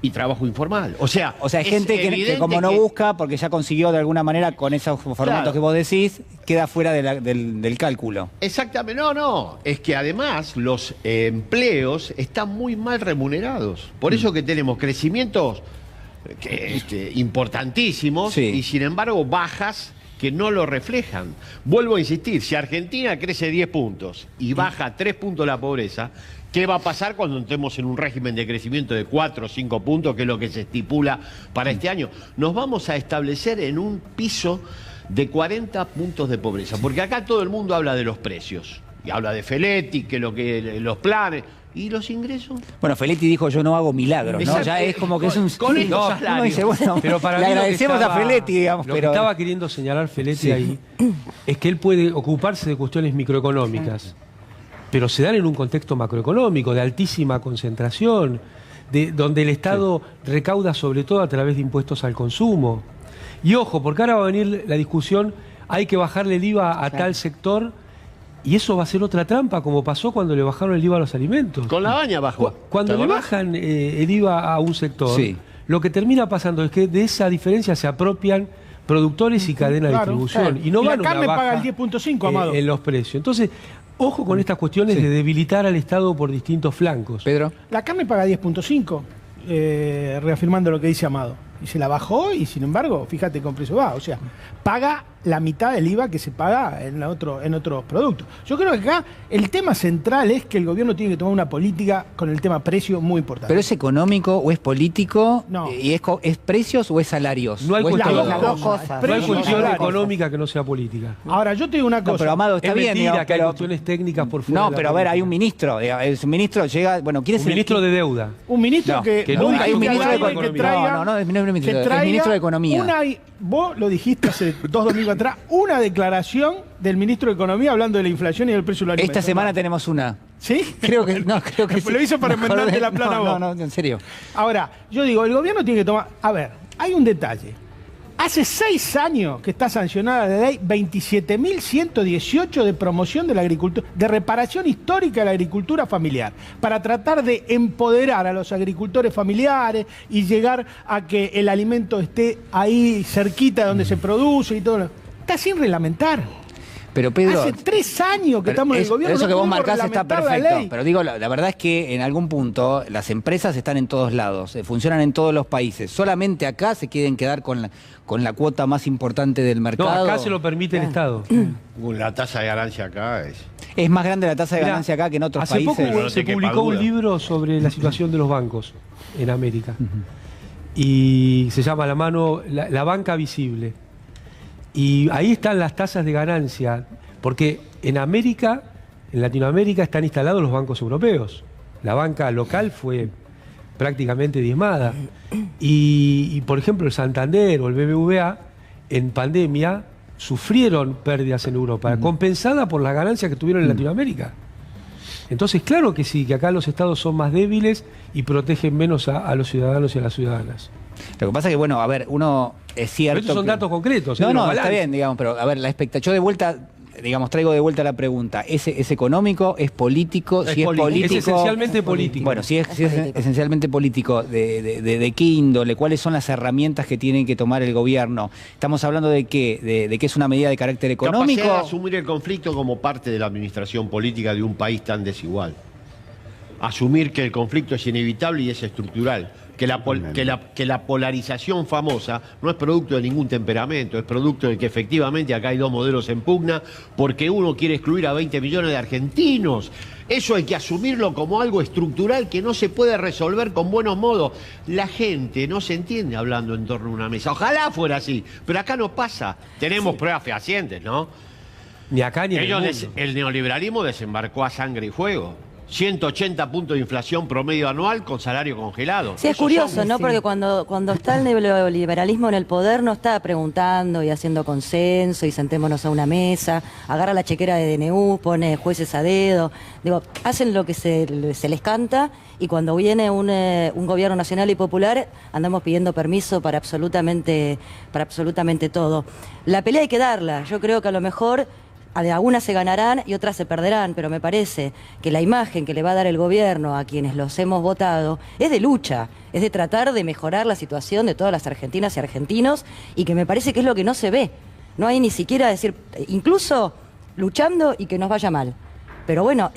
y trabajo informal. O sea hay gente que como no busca, porque ya consiguió de alguna manera con esos formatos que vos decís, queda fuera del cálculo. Exactamente. No. Es que además los empleos están muy mal remunerados. Por eso que tenemos crecimientos importantísimos y sin embargo bajas que no lo reflejan. Vuelvo a insistir, si Argentina crece 10 puntos y baja 3 puntos la pobreza, ¿qué va a pasar cuando entremos en un régimen de crecimiento de 4 o 5 puntos, que es lo que se estipula para este año? Nos vamos a establecer en un piso de 40 puntos de pobreza, porque acá todo el mundo habla de los precios y habla de Feletti, que los planes. ¿Y los ingresos? Bueno, Feletti dijo, yo no hago milagros, ¿no? Ya es como que es un... Con estos salarios. Dice, bueno, pero para le mí agradecemos a Feletti, digamos. Lo que estaba queriendo señalar Feletti ahí es que él puede ocuparse de cuestiones microeconómicas, pero se dan en un contexto macroeconómico de altísima concentración, donde el Estado recauda sobre todo a través de impuestos al consumo. Y ojo, porque ahora va a venir la discusión, hay que bajarle el IVA a tal sector. Y eso va a ser otra trampa, como pasó cuando le bajaron el IVA a los alimentos. Con la baña bajó. Cuando le bajan el IVA a un sector, lo que termina pasando es que de esa diferencia se apropian productores y cadenas de distribución. Y no van la carne una baja paga el 10.5, Amado. En los precios. Entonces, ojo con estas cuestiones de debilitar al Estado por distintos flancos. Pedro. La carne paga 10.5, reafirmando lo que dice Amado. Y se la bajó y sin embargo, fíjate con precio va. O sea, paga la mitad del IVA que se paga en otros productos. Yo creo que acá el tema central es que el gobierno tiene que tomar una política con el tema precio muy importante. ¿Pero es económico o es político? No. ¿Y es precios o es salarios? No hay cuestión, las dos cosas. No hay cuestión económica que no sea política. Ahora, yo te digo una cosa. No, pero Amado, está bien. Mentira que hay cuestiones técnicas por fuera. No, pero a ver, hay un ministro. El ministro llega... Bueno, ¿quién es un ministro de deuda? Un ministro que nunca hay un ministro de Economía. No, es ministro de Economía. Vos lo dijiste hace 2 domingos atrás, una declaración del ministro de Economía hablando de la inflación y del precio de los alimentos. Esta semana tenemos una. ¿Sí? Creo que sí. Lo hizo para enmendarte la plana vos. No, en serio. Ahora, yo digo, el gobierno tiene que tomar... A ver, hay un detalle. Hace 6 años que está sancionada la ley 27.118 de promoción de la agricultura, de reparación histórica de la agricultura familiar, para tratar de empoderar a los agricultores familiares y llegar a que el alimento esté ahí cerquita de donde se produce y todo. Está sin reglamentar. Pero Pedro, hace 3 años que estamos en el gobierno. Eso que vos marcás está perfecto. Pero digo, la verdad es que en algún punto las empresas están en todos lados, funcionan en todos los países. Solamente acá se quieren quedar con la cuota más importante del mercado. No, acá se lo permite el Estado. La tasa de ganancia acá es más grande la tasa de ganancia acá que en otros países. Hace poco se publicó un libro sobre la situación de los bancos en América. Y se llama La banca visible. Y ahí están las tasas de ganancia, porque en Latinoamérica están instalados los bancos europeos. La banca local fue prácticamente diezmada. Y por ejemplo, el Santander o el BBVA, en pandemia, sufrieron pérdidas en Europa, compensadas por las ganancias que tuvieron en Latinoamérica. Entonces, claro que sí, que acá los estados son más débiles y protegen menos a los ciudadanos y a las ciudadanas. Lo que pasa es que, bueno, a ver, uno es cierto. Pero estos son datos concretos. No, está bien, digamos, pero a ver, la expectativa. Yo de vuelta, digamos, traigo de vuelta la pregunta. ¿Es económico? ¿Es político? Si es político. Es esencialmente político. Bueno, si es esencialmente político, ¿de qué índole? ¿Cuáles son las herramientas que tiene que tomar el gobierno? ¿Estamos hablando de qué? ¿De qué es una medida de carácter económico? Capacidad de asumir el conflicto como parte de la administración política de un país tan desigual. Asumir que el conflicto es inevitable y es estructural. Que la polarización famosa no es producto de ningún temperamento, es producto de que efectivamente acá hay dos modelos en pugna porque uno quiere excluir a 20 millones de argentinos. Eso hay que asumirlo como algo estructural que no se puede resolver con buenos modos. La gente no se entiende hablando en torno a una mesa. Ojalá fuera así, pero acá no pasa. Tenemos pruebas fehacientes, ¿no? Ni acá ni en el mundo. El neoliberalismo desembarcó a sangre y fuego. 180 puntos de inflación promedio anual con salario congelado. Sí, es curioso, ¿no? Porque cuando está el neoliberalismo en el poder no está preguntando y haciendo consenso y sentémonos a una mesa, agarra la chequera de DNU, pone jueces a dedo. Digo, hacen lo que se les canta y cuando viene un gobierno nacional y popular andamos pidiendo permiso para absolutamente todo. La pelea hay que darla. Yo creo que a lo mejor algunas se ganarán y otras se perderán, pero me parece que la imagen que le va a dar el gobierno a quienes los hemos votado es de lucha, es de tratar de mejorar la situación de todas las argentinas y argentinos y que me parece que es lo que no se ve. No hay ni siquiera decir, incluso luchando y que nos vaya mal. Pero bueno,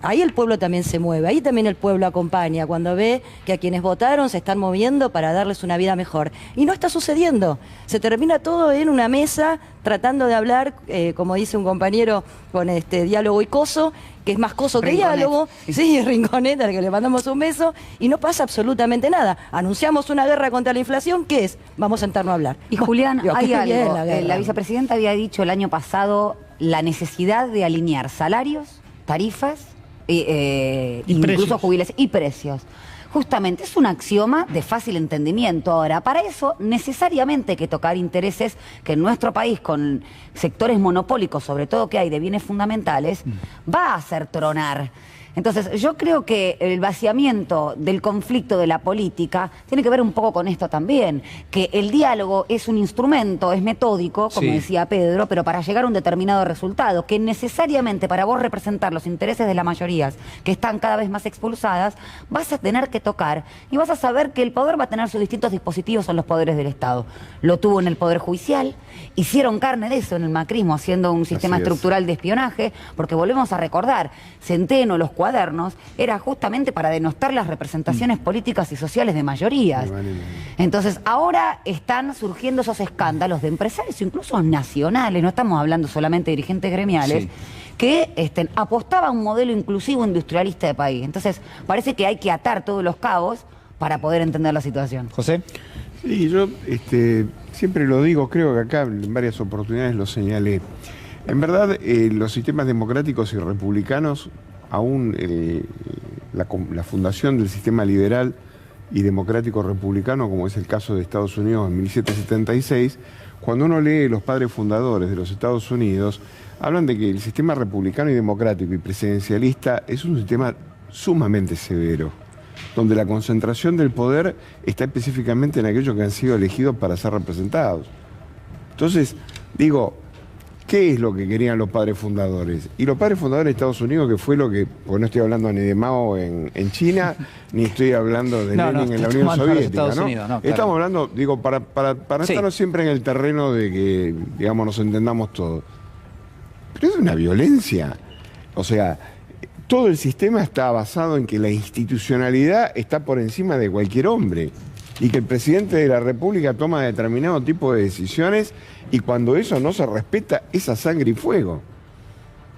ahí el pueblo también se mueve, ahí también el pueblo acompaña cuando ve que a quienes votaron se están moviendo para darles una vida mejor. Y no está sucediendo. Se termina todo en una mesa tratando de hablar, como dice un compañero, con diálogo y coso, que es más coso que diálogo. Sí, Rinconeta, al que le mandamos un beso, y no pasa absolutamente nada. Anunciamos una guerra contra la inflación, ¿qué es? Vamos a sentarnos a hablar. Y Julián, hay algo. La vicepresidenta había dicho el año pasado la necesidad de alinear salarios, tarifas, incluso jubilaciones y precios. Justamente es un axioma de fácil entendimiento. Ahora, para eso necesariamente hay que tocar intereses que en nuestro país, con sectores monopólicos, sobre todo que hay de bienes fundamentales, va a hacer tronar. Entonces, yo creo que el vaciamiento del conflicto de la política tiene que ver un poco con esto también, que el diálogo es un instrumento, es metódico, como decía Pedro, pero para llegar a un determinado resultado, que necesariamente para vos representar los intereses de las mayorías que están cada vez más expulsadas, vas a tener que tocar y vas a saber que el poder va a tener sus distintos dispositivos en los poderes del Estado. Lo tuvo en el Poder Judicial, hicieron carne de eso en el macrismo, haciendo un sistema estructural de espionaje, porque volvemos a recordar, Centeno, los cuadernos, era justamente para denostar las representaciones políticas y sociales de mayorías. Entonces, ahora están surgiendo esos escándalos de empresarios, incluso nacionales, no estamos hablando solamente de dirigentes gremiales, que apostaban a un modelo inclusivo industrialista de país. Entonces, parece que hay que atar todos los cabos para poder entender la situación. José. Sí, yo siempre lo digo, creo que acá en varias oportunidades lo señalé. En verdad, los sistemas democráticos y republicanos, aún la fundación del sistema liberal y democrático republicano, como es el caso de Estados Unidos en 1776, cuando uno lee los padres fundadores de los Estados Unidos, hablan de que el sistema republicano y democrático y presidencialista es un sistema sumamente severo, donde la concentración del poder está específicamente en aquellos que han sido elegidos para ser representados. Entonces, digo, ¿qué es lo que querían los padres fundadores? Y los padres fundadores de Estados Unidos, que fue lo que, porque no estoy hablando ni de Mao en China, ni estoy hablando de Lenin en la Unión Soviética, ¿no? Claro. Estamos hablando, digo, para estarnos siempre en el terreno de que, digamos, nos entendamos todos. Pero es una violencia. O sea, todo el sistema está basado en que la institucionalidad está por encima de cualquier hombre y que el presidente de la República toma determinado tipo de decisiones y cuando eso no se respeta es a sangre y fuego.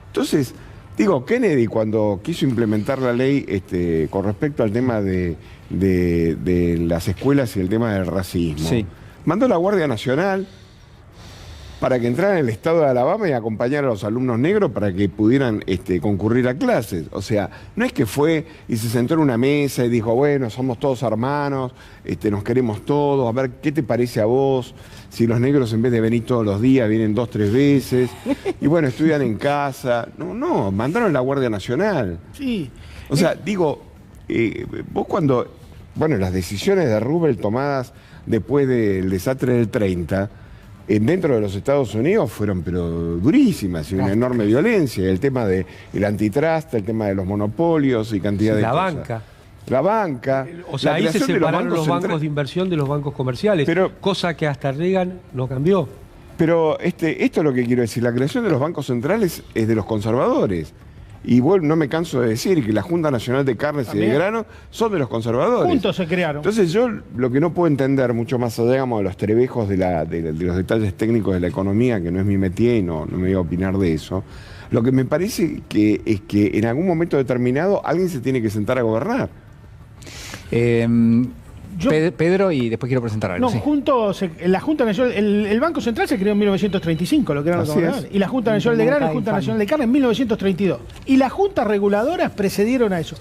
Entonces, digo, Kennedy cuando quiso implementar la ley con respecto al tema de las escuelas y el tema del racismo, mandó la Guardia Nacional para que entraran en el estado de Alabama y acompañar a los alumnos negros para que pudieran concurrir a clases. O sea, no es que fue y se sentó en una mesa y dijo, bueno, somos todos hermanos, nos queremos todos, a ver, ¿qué te parece a vos? Si los negros en vez de venir todos los días, vienen 2 o 3 veces, y bueno, estudian en casa. No, mandaron la Guardia Nacional. Sí. O sea, digo, vos cuando, bueno, las decisiones de Roosevelt tomadas después del desastre del 30, dentro de los Estados Unidos fueron pero durísimas y una enorme violencia. El tema del antitrust, el tema de los monopolios y cantidad de cosas. La banca. O sea, ahí se separaron los bancos de inversión de los bancos comerciales, cosa que hasta Reagan no cambió. Pero esto es lo que quiero decir, la creación de los bancos centrales es de los conservadores. Y no me canso de decir que la Junta Nacional de Carnes y de Granos son de los conservadores. Juntos se crearon. Entonces yo lo que no puedo entender, mucho más allá, digamos, de los trebejos de los detalles técnicos de la economía, que no es mi métier y no me voy a opinar de eso, lo que me parece es que en algún momento determinado alguien se tiene que sentar a gobernar. Pedro, y después quiero presentar algo. No, la Junta Nacional, el Banco Central se creó en 1935, lo que eran los gobernadores. Y la Junta Nacional de Grano y la Junta Nacional de Carne en 1932. Y las juntas reguladoras precedieron a eso.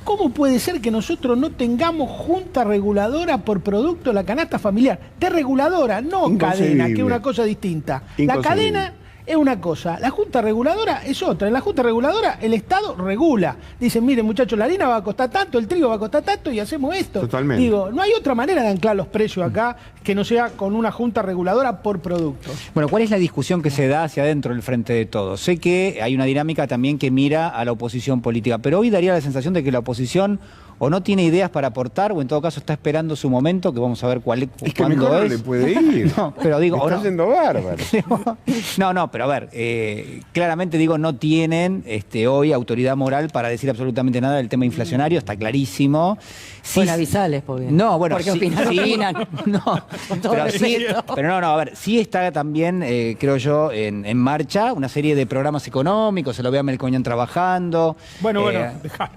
¿Cómo puede ser que nosotros no tengamos junta reguladora por producto de la canasta familiar? De reguladora, no cadena, que es una cosa distinta. La cadena es una cosa, la Junta Reguladora es otra. En la Junta Reguladora el Estado regula. Dicen, miren muchachos, la harina va a costar tanto, el trigo va a costar tanto y hacemos esto. Totalmente. Digo, no hay otra manera de anclar los precios acá que no sea con una Junta Reguladora por producto. Bueno, ¿cuál es la discusión que se da hacia adentro del Frente de Todos? Sé que hay una dinámica también que mira a la oposición política, pero hoy daría la sensación de que la oposición o no tiene ideas para aportar, o en todo caso está esperando su momento, que vamos a ver cuándo es. Es que mejor no le puede ir. No, pero digo, está yendo bárbaro. No, pero a ver, claramente digo, no tienen hoy autoridad moral para decir absolutamente nada del tema inflacionario, está clarísimo. Sí, bueno, avisales, porque... No, bueno, porque sí, opinan. No, pero no, a ver, sí está también, creo yo, en marcha una serie de programas económicos, se lo ve a Melconian trabajando. Bueno, dejá.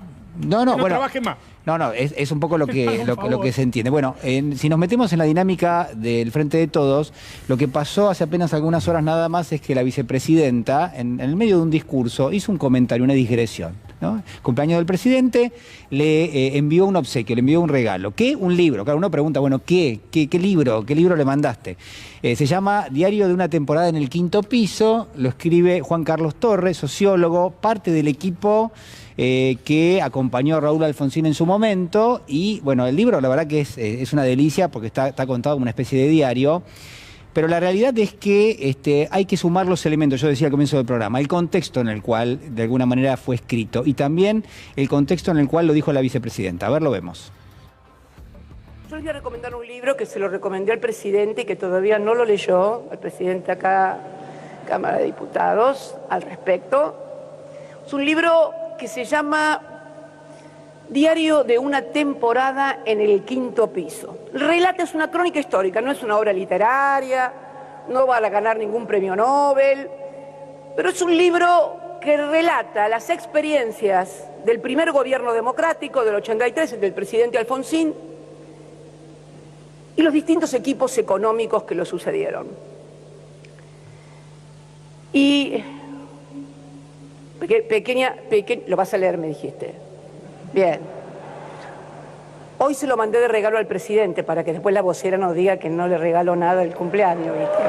No, bueno. Trabaje más. No, es un poco lo que se entiende. Bueno, si nos metemos en la dinámica del Frente de Todos, lo que pasó hace apenas algunas horas nada más es que la vicepresidenta, en el medio de un discurso, hizo un comentario, una digresión, ¿no? Cumpleaños del presidente, le envió un obsequio, le envió un regalo. ¿Qué? Un libro. Claro, uno pregunta, bueno, ¿qué libro? ¿Qué libro le mandaste? Se llama Diario de una temporada en el quinto piso, lo escribe Juan Carlos Torres, sociólogo, parte del equipo que acompañó a Raúl Alfonsín en su momento, y bueno, el libro la verdad que es una delicia porque está contado como una especie de diario, pero la realidad es que hay que sumar los elementos, yo decía al comienzo del programa, el contexto en el cual de alguna manera fue escrito y también el contexto en el cual lo dijo la vicepresidenta. A ver, lo vemos. Yo les voy a recomendar un libro que se lo recomendé al presidente y que todavía no lo leyó, el presidente acá, Cámara de Diputados, al respecto. Es un libro que se llama Diario de una temporada en el quinto piso. El relato es una crónica histórica, no es una obra literaria, no va a ganar ningún premio Nobel, pero es un libro que relata las experiencias del primer gobierno democrático, del 83, del presidente Alfonsín, y los distintos equipos económicos que lo sucedieron. Y lo vas a leer, me dijiste. Bien. Hoy se lo mandé de regalo al presidente para que después la vocera nos diga que no le regalo nada del cumpleaños, ¿viste?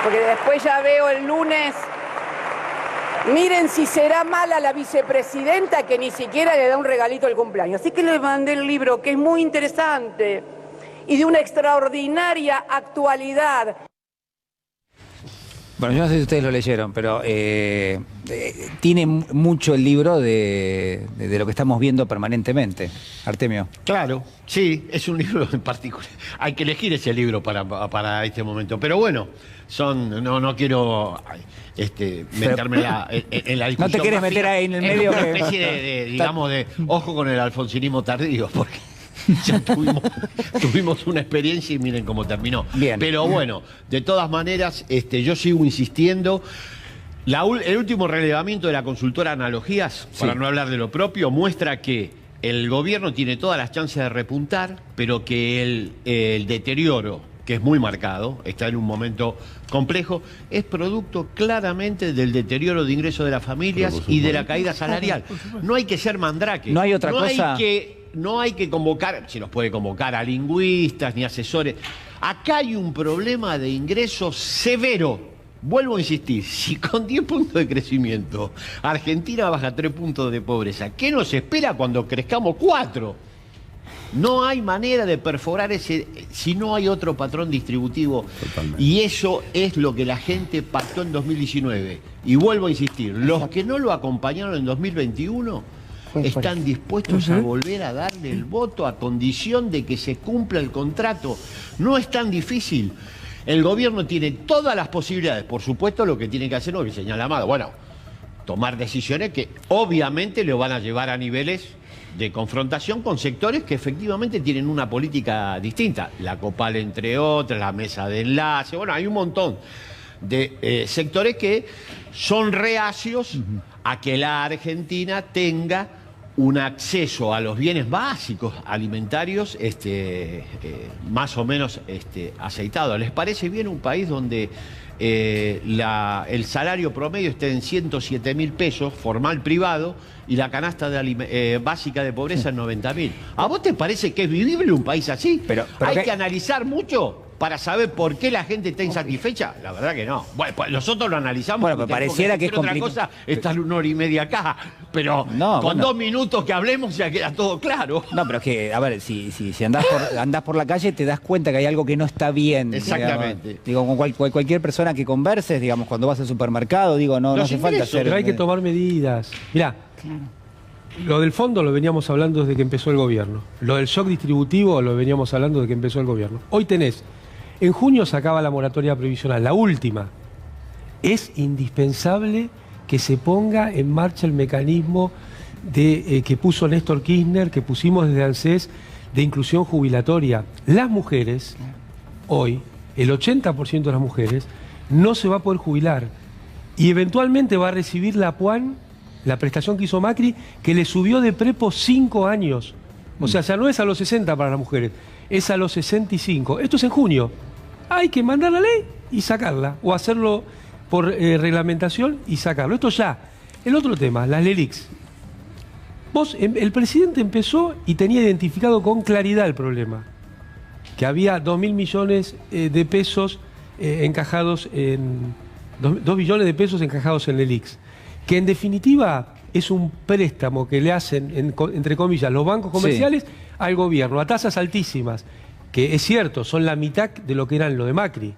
Porque después ya veo el lunes, miren si será mala la vicepresidenta que ni siquiera le da un regalito al cumpleaños. Así que le mandé el libro, que es muy interesante y de una extraordinaria actualidad. Bueno, yo no sé si ustedes lo leyeron, pero tiene mucho el libro de lo que estamos viendo permanentemente. Artemio. Claro, sí, es un libro en particular. Hay que elegir ese libro para este momento. Pero bueno, no quiero meterme en la discusión. No te quieres meter ahí en el medio. Es una especie de ojo con el alfonsinismo tardío, porque ya tuvimos una experiencia y miren cómo terminó. Bien. Pero bueno, de todas maneras, yo sigo insistiendo. El último relevamiento de la consultora Analogías, para no hablar de lo propio, muestra que el gobierno tiene todas las chances de repuntar, pero que el deterioro, que es muy marcado, está en un momento complejo, es producto claramente del deterioro de ingresos de las familias y de la caída salarial. No hay que ser mandrake. No hay otra cosa. No hay que convocar, se los puede convocar a lingüistas ni asesores. Acá hay un problema de ingresos severo. Vuelvo a insistir, si con 10 puntos de crecimiento Argentina baja 3 puntos de pobreza, ¿qué nos espera cuando crezcamos 4? No hay manera de perforar ese si no hay otro patrón distributivo. Totalmente. Y eso es lo que la gente pactó en 2019. Y vuelvo a insistir, los que no lo acompañaron en 2021 están dispuestos a volver a darle el voto a condición de que se cumpla el contrato. No es tan difícil. El gobierno tiene todas las posibilidades. Por supuesto, lo que tiene que hacer, lo que señala Amado, bueno, tomar decisiones que obviamente lo van a llevar a niveles de confrontación con sectores que efectivamente tienen una política distinta. La Copal, entre otras, la mesa de enlace, bueno, hay un montón de sectores que son reacios a que la Argentina tenga un acceso a los bienes básicos alimentarios más o menos aceitado. ¿Les parece bien un país donde el salario promedio esté en 107.000 pesos, formal privado, y la canasta básica de pobreza en 90.000? ¿A vos te parece que es vivible un país así? Pero hay que analizar mucho para saber por qué la gente está insatisfecha. La verdad que no. Bueno, pues nosotros lo analizamos. Bueno, pero pareciera que es complicado. Otra cosa, estar 1 hora y media acá, pero con 2 minutos que hablemos ya queda todo claro. No, pero es que, a ver, si andás por la calle te das cuenta que hay algo que no está bien. Exactamente. Digo, con cualquier persona que converses, digamos, cuando vas al supermercado, digo, no hace falta hacer... Pero hay que tomar medidas. Mirá, lo del fondo lo veníamos hablando desde que empezó el gobierno. Lo del shock distributivo lo veníamos hablando desde que empezó el gobierno. Hoy tenés... En junio se acaba la moratoria previsional, la última. Es indispensable que se ponga en marcha el mecanismo que puso Néstor Kirchner, que pusimos desde ANSES, de inclusión jubilatoria. Las mujeres, hoy, el 80% de las mujeres, no se va a poder jubilar. Y eventualmente va a recibir la PUAN, la prestación que hizo Macri, que le subió de prepo 5 años. O sea, ya no es a los 60 para las mujeres, es a los 65. Esto es en junio. Hay que mandar la ley y sacarla, o hacerlo por reglamentación y sacarlo. Esto ya. El otro tema, las LELIQs. El presidente empezó y tenía identificado con claridad el problema. Que había 2.000 millones de pesos encajados en... 2 billones de pesos encajados en LELIQs. Que en definitiva es un préstamo que le hacen, entre comillas, los bancos comerciales al gobierno, a tasas altísimas. Que es cierto, son la mitad de lo que eran lo de Macri.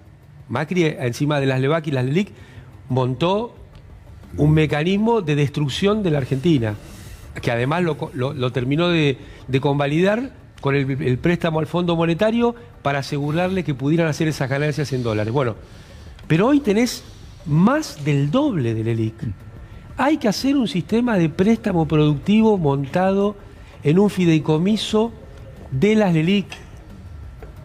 Macri, encima de las LEBAC y las LELIQ, montó un mecanismo de destrucción de la Argentina, que además lo terminó de convalidar con el préstamo al Fondo Monetario para asegurarle que pudieran hacer esas ganancias en dólares. Bueno, pero hoy tenés más del doble de LELIQ. Hay que hacer un sistema de préstamo productivo montado en un fideicomiso de las LELIQ,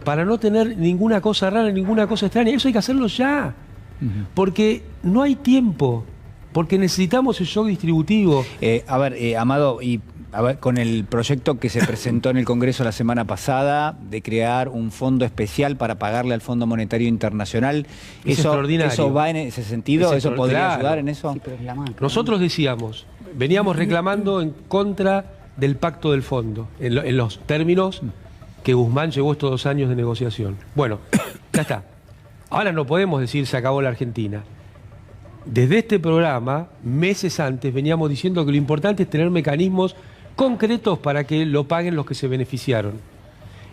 para no tener ninguna cosa rara, ninguna cosa extraña. Eso hay que hacerlo ya, porque no hay tiempo, porque necesitamos el shock distributivo. Amado, con el proyecto que se presentó en el Congreso la semana pasada de crear un fondo especial para pagarle al Fondo Monetario Internacional, ¿eso va en ese sentido? ¿Eso podría ayudar en eso? Sí, pero nosotros decíamos, veníamos reclamando en contra del pacto del fondo, en los términos que Guzmán llevó estos 2 años de negociación. Bueno, ya está. Ahora no podemos decir se acabó la Argentina. Desde este programa, meses antes, veníamos diciendo que lo importante es tener mecanismos concretos para que lo paguen los que se beneficiaron.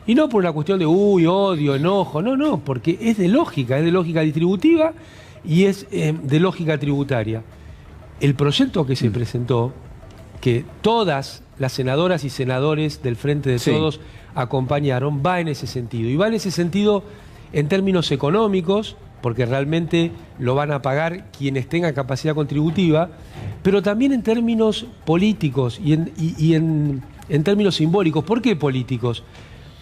Y no por una cuestión de odio, enojo, no, porque es de lógica distributiva y es de lógica tributaria. El proyecto que se presentó, que todas las senadoras y senadores del Frente de Todos acompañaron, va en ese sentido. Y va en ese sentido en términos económicos, porque realmente lo van a pagar quienes tengan capacidad contributiva, pero también en términos políticos y en términos simbólicos. ¿Por qué políticos?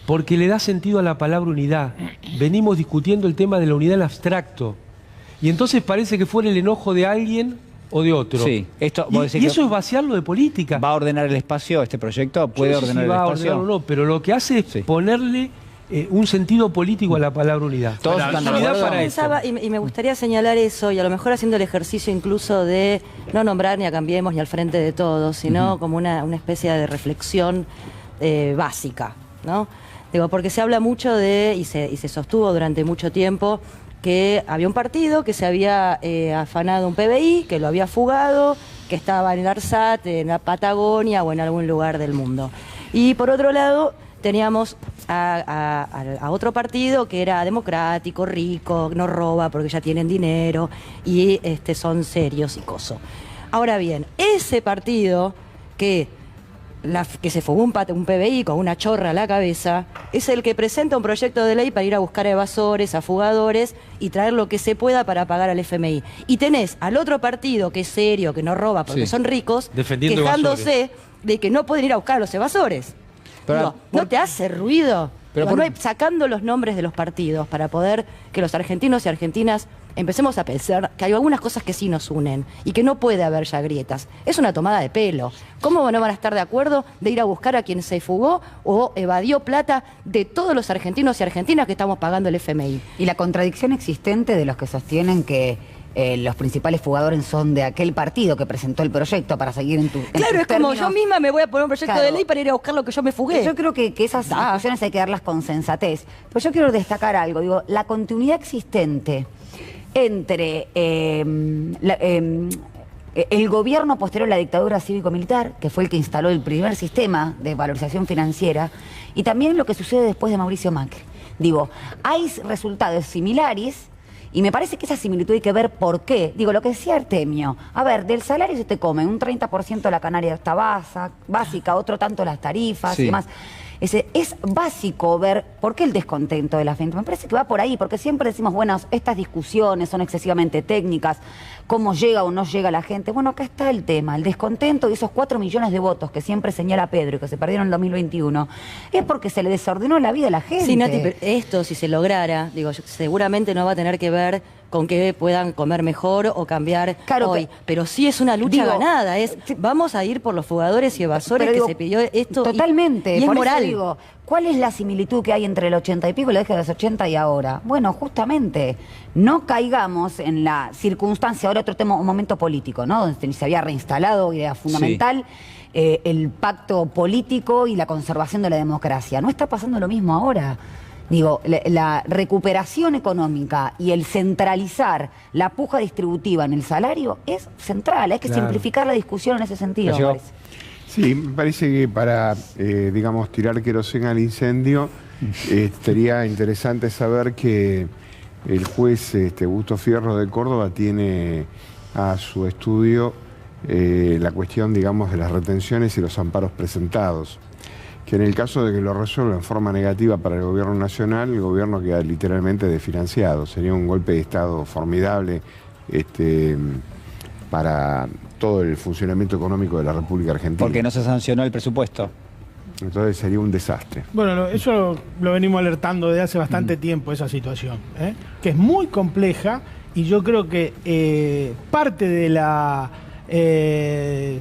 Porque le da sentido a la palabra unidad. Venimos discutiendo el tema de la unidad en abstracto. Y entonces parece que fuera el enojo de alguien o de otro. Sí, esto, Y eso es vaciarlo de política. ¿Va a ordenar el espacio este proyecto? ¿Puede Yo no sé ordenar si va el a espacio? ordenar o no, pero lo que hace es ponerle un sentido político a la palabra unidad. Todos están de unidad acuerdo. para esto. Pensaba, y me gustaría señalar eso, y a lo mejor haciendo el ejercicio incluso de no nombrar ni a Cambiemos ni al Frente de Todos, sino como una especie de reflexión básica, ¿no? Digo, porque se habla mucho de, y se sostuvo durante mucho tiempo, que había un partido que se había afanado un PBI, que lo había fugado, que estaba en el ARSAT, en la Patagonia o en algún lugar del mundo. Y por otro lado, teníamos a otro partido que era democrático, rico, no roba porque ya tienen dinero y son serios y coso. Ahora bien, ese partido que se fugó un PBI con una chorra a la cabeza, es el que presenta un proyecto de ley para ir a buscar a evasores, a fugadores y traer lo que se pueda para pagar al FMI. Y tenés al otro partido que es serio, que no roba porque son ricos, defendiendo quejándose evasores. de que no pueden ir a buscar a los evasores. Pero, Digo, ¿no te hace ruido? Pero Digo, sacando los nombres de los partidos para poder que los argentinos y argentinas empecemos a pensar que hay algunas cosas que sí nos unen y que no puede haber ya grietas. Es una tomada de pelo. ¿Cómo no van a estar de acuerdo de ir a buscar a quien se fugó o evadió plata de todos los argentinos y argentinas que estamos pagando el FMI? Y la contradicción existente de los que sostienen que los principales fugadores son de aquel partido que presentó el proyecto para seguir en tus Claro, es como yo misma me voy a poner un proyecto de ley para ir a buscar lo que yo me fugué. Yo creo que esas discusiones hay que darlas con sensatez. Pero yo quiero destacar algo. Digo, la continuidad existente entre el gobierno posterior a la dictadura cívico-militar, que fue el que instaló el primer sistema de valorización financiera, y también lo que sucede después de Mauricio Macri. Digo, hay resultados similares. Y me parece que esa similitud hay que ver por qué. Digo, lo que decía Artemio, a ver, del salario se te come un 30% la canasta básica, otro tanto las tarifas y demás. Es básico ver por qué el descontento de la gente. Me parece que va por ahí, porque siempre decimos, bueno, estas discusiones son excesivamente técnicas, cómo llega o no llega la gente. Bueno, acá está el tema, el descontento y esos 4 millones de votos que siempre señala Pedro y que se perdieron en 2021, es porque se le desordenó la vida a la gente. Sí, Nati, pero esto, si se lograra, digo, seguramente no va a tener que ver con que puedan comer mejor o cambiar hoy. Pero sí es una lucha ganada. Vamos a ir por los fugadores y evasores que se pidió esto. Totalmente. Y es por moral. Eso digo, ¿cuál es la similitud que hay entre el 80 y pico y la década de los 80 y ahora? Bueno, justamente, no caigamos en la circunstancia, ahora otro tema, un momento político, ¿no? Donde se había reinstalado, idea fundamental, el pacto político y la conservación de la democracia. ¿No está pasando lo mismo ahora? Digo, la recuperación económica y el centralizar la puja distributiva en el salario es central. Hay que simplificar la discusión en ese sentido. Me parece. Sí, me parece que para, digamos, tirar queroseno al incendio, sería interesante saber que el juez Augusto Fierro de Córdoba tiene a su estudio la cuestión, digamos, de las retenciones y los amparos presentados. Que en el caso de que lo resuelva en forma negativa para el gobierno nacional, el gobierno queda literalmente desfinanciado. Sería un golpe de Estado formidable para todo el funcionamiento económico de la República Argentina. Porque no se sancionó el presupuesto. Entonces sería un desastre. Bueno, eso lo venimos alertando desde hace bastante tiempo, esa situación, que es muy compleja y yo creo que parte de la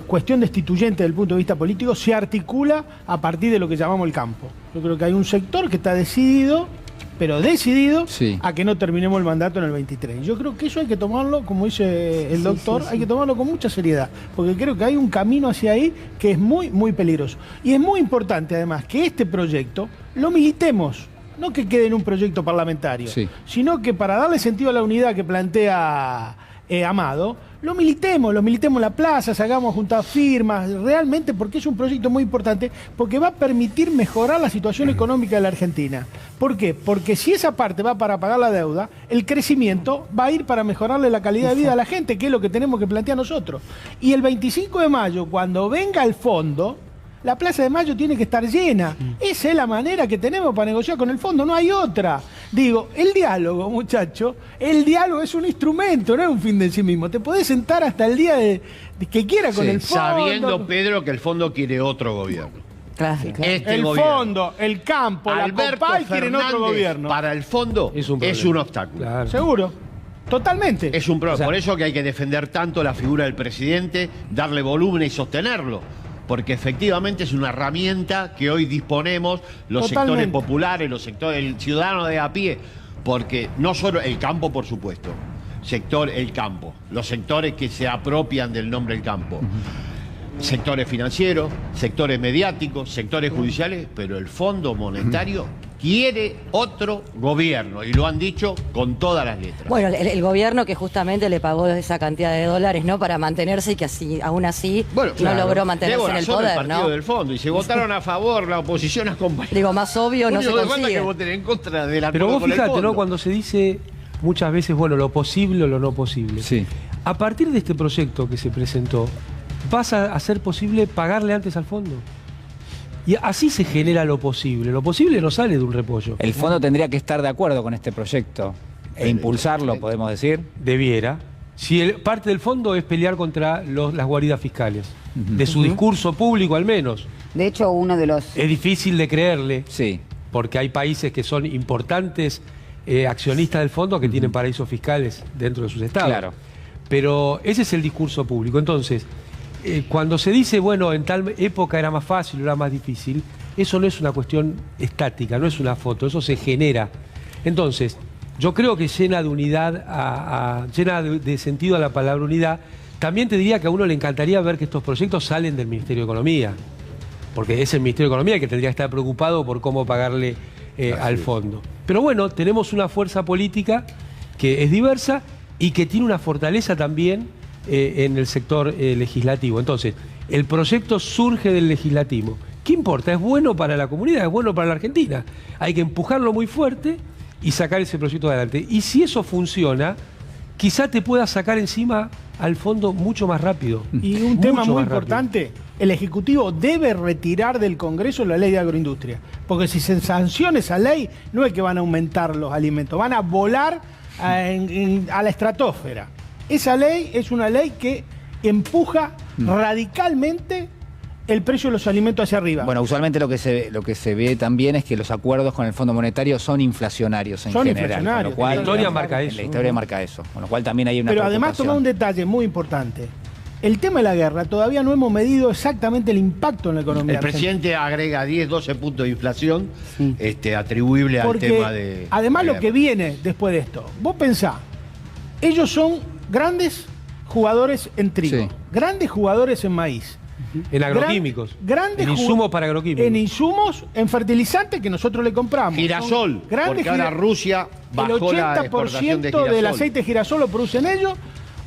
cuestión destituyente del punto de vista político se articula a partir de lo que llamamos el campo. Yo creo que hay un sector que está decidido, pero decidido a que no terminemos el mandato en el 23. Yo creo que eso hay que tomarlo, como dice el doctor, hay que tomarlo con mucha seriedad, porque creo que hay un camino hacia ahí que es muy, muy peligroso. Y es muy importante, además, que este proyecto lo militemos. No que quede en un proyecto parlamentario, sino que para darle sentido a la unidad que plantea Amado, lo militemos en la plaza, hagamos juntas firmas, realmente, porque es un proyecto muy importante, porque va a permitir mejorar la situación económica de la Argentina. ¿Por qué? Porque si esa parte va para pagar la deuda, el crecimiento va a ir para mejorarle la calidad de vida a la gente, que es lo que tenemos que plantear nosotros. Y el 25 de mayo, cuando venga el fondo, la Plaza de Mayo tiene que estar llena. Esa es la manera que tenemos para negociar con el fondo, no hay otra. Digo, el diálogo, muchacho, el diálogo es un instrumento, no es un fin de sí mismo. Te podés sentar hasta el día de que quiera con el fondo. Sabiendo, Pedro, que el fondo quiere otro gobierno. Claro. El fondo, el campo, Alberto la COPAI quieren otro Fernández, gobierno. Para el fondo es un obstáculo. Claro. Seguro. Totalmente. Es un problema. Por eso que hay que defender tanto la figura del presidente, darle volumen y sostenerlo. Porque efectivamente es una herramienta que hoy disponemos los sectores populares, los sectores, el ciudadano de a pie. Porque no solo el campo, por supuesto, el campo, los sectores que se apropian del nombre del campo. Sectores financieros, sectores mediáticos, sectores judiciales, pero el Fondo Monetario quiere otro gobierno, y lo han dicho con todas las letras. Bueno, el gobierno que justamente le pagó esa cantidad de dólares, ¿no?, para mantenerse, y que aún así no logró mantenerse en el poder, el partido del Fondo, y se votaron a favor, la oposición acompañó. Digo, más obvio no se consigue. Que voten en contra de la. Pero vos fíjate, ¿no?, cuando se dice muchas veces, bueno, lo posible o lo no posible. Sí. A partir de este proyecto que se presentó, pasa a ser posible pagarle antes al fondo. Y así se genera lo posible. Lo posible no sale de un repollo. El fondo tendría que estar de acuerdo con este proyecto e impulsarlo, podemos decir. Debiera. Si parte del fondo es pelear contra las guaridas fiscales. De su discurso público, al menos. De hecho, uno de los... Es difícil de creerle. Sí. Porque hay países que son importantes accionistas del fondo que tienen paraísos fiscales dentro de sus estados. Claro. Pero ese es el discurso público. Entonces, cuando se dice, bueno, en tal época era más fácil, era más difícil, eso no es una cuestión estática, no es una foto, eso se genera. Entonces, yo creo que llena de unidad, llena de sentido a la palabra unidad. También te diría que a uno le encantaría ver que estos proyectos salen del Ministerio de Economía, porque es el Ministerio de Economía el que tendría que estar preocupado por cómo pagarle al fondo. Pero bueno, tenemos una fuerza política que es diversa y que tiene una fortaleza también en el sector legislativo. Entonces, el proyecto surge del legislativo. ¿Qué importa? Es bueno para la comunidad, es bueno para la Argentina. Hay que empujarlo muy fuerte y sacar ese proyecto adelante. Y si eso funciona, quizá te pueda sacar encima al fondo mucho más rápido. Y un tema muy importante, el Ejecutivo debe retirar del Congreso la ley de agroindustria. Porque si se sanciona esa ley, no es que van a aumentar los alimentos, van a volar a la estratosfera. Esa ley es una ley que empuja radicalmente el precio de los alimentos hacia arriba. Bueno, usualmente lo que se ve también es que los acuerdos con el Fondo Monetario son inflacionarios en general. Con lo cual, la historia marca eso. La historia marca eso. Con lo cual también hay una Pero además toma un detalle muy importante. El tema de la guerra, todavía no hemos medido exactamente el impacto en la economía. El presidente agrega 10, 12 puntos de inflación atribuible al tema de... Además lo que viene después de esto, vos pensá, ellos son grandes jugadores en trigo, grandes jugadores en maíz. En agroquímicos, grandes en insumos para agroquímicos. En insumos, en fertilizantes que nosotros le compramos. Girasol, porque ahora Rusia bajó la exportación de girasol. El 80% del aceite de girasol lo producen ellos.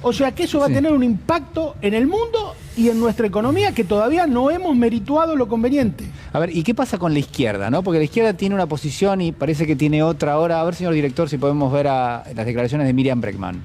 O sea que eso va a tener un impacto en el mundo y en nuestra economía que todavía no hemos merituado lo conveniente. A ver, ¿y qué pasa con la izquierda, no? Porque la izquierda tiene una posición y parece que tiene otra ahora. A ver, señor director, si podemos ver las declaraciones de Miriam Bregman.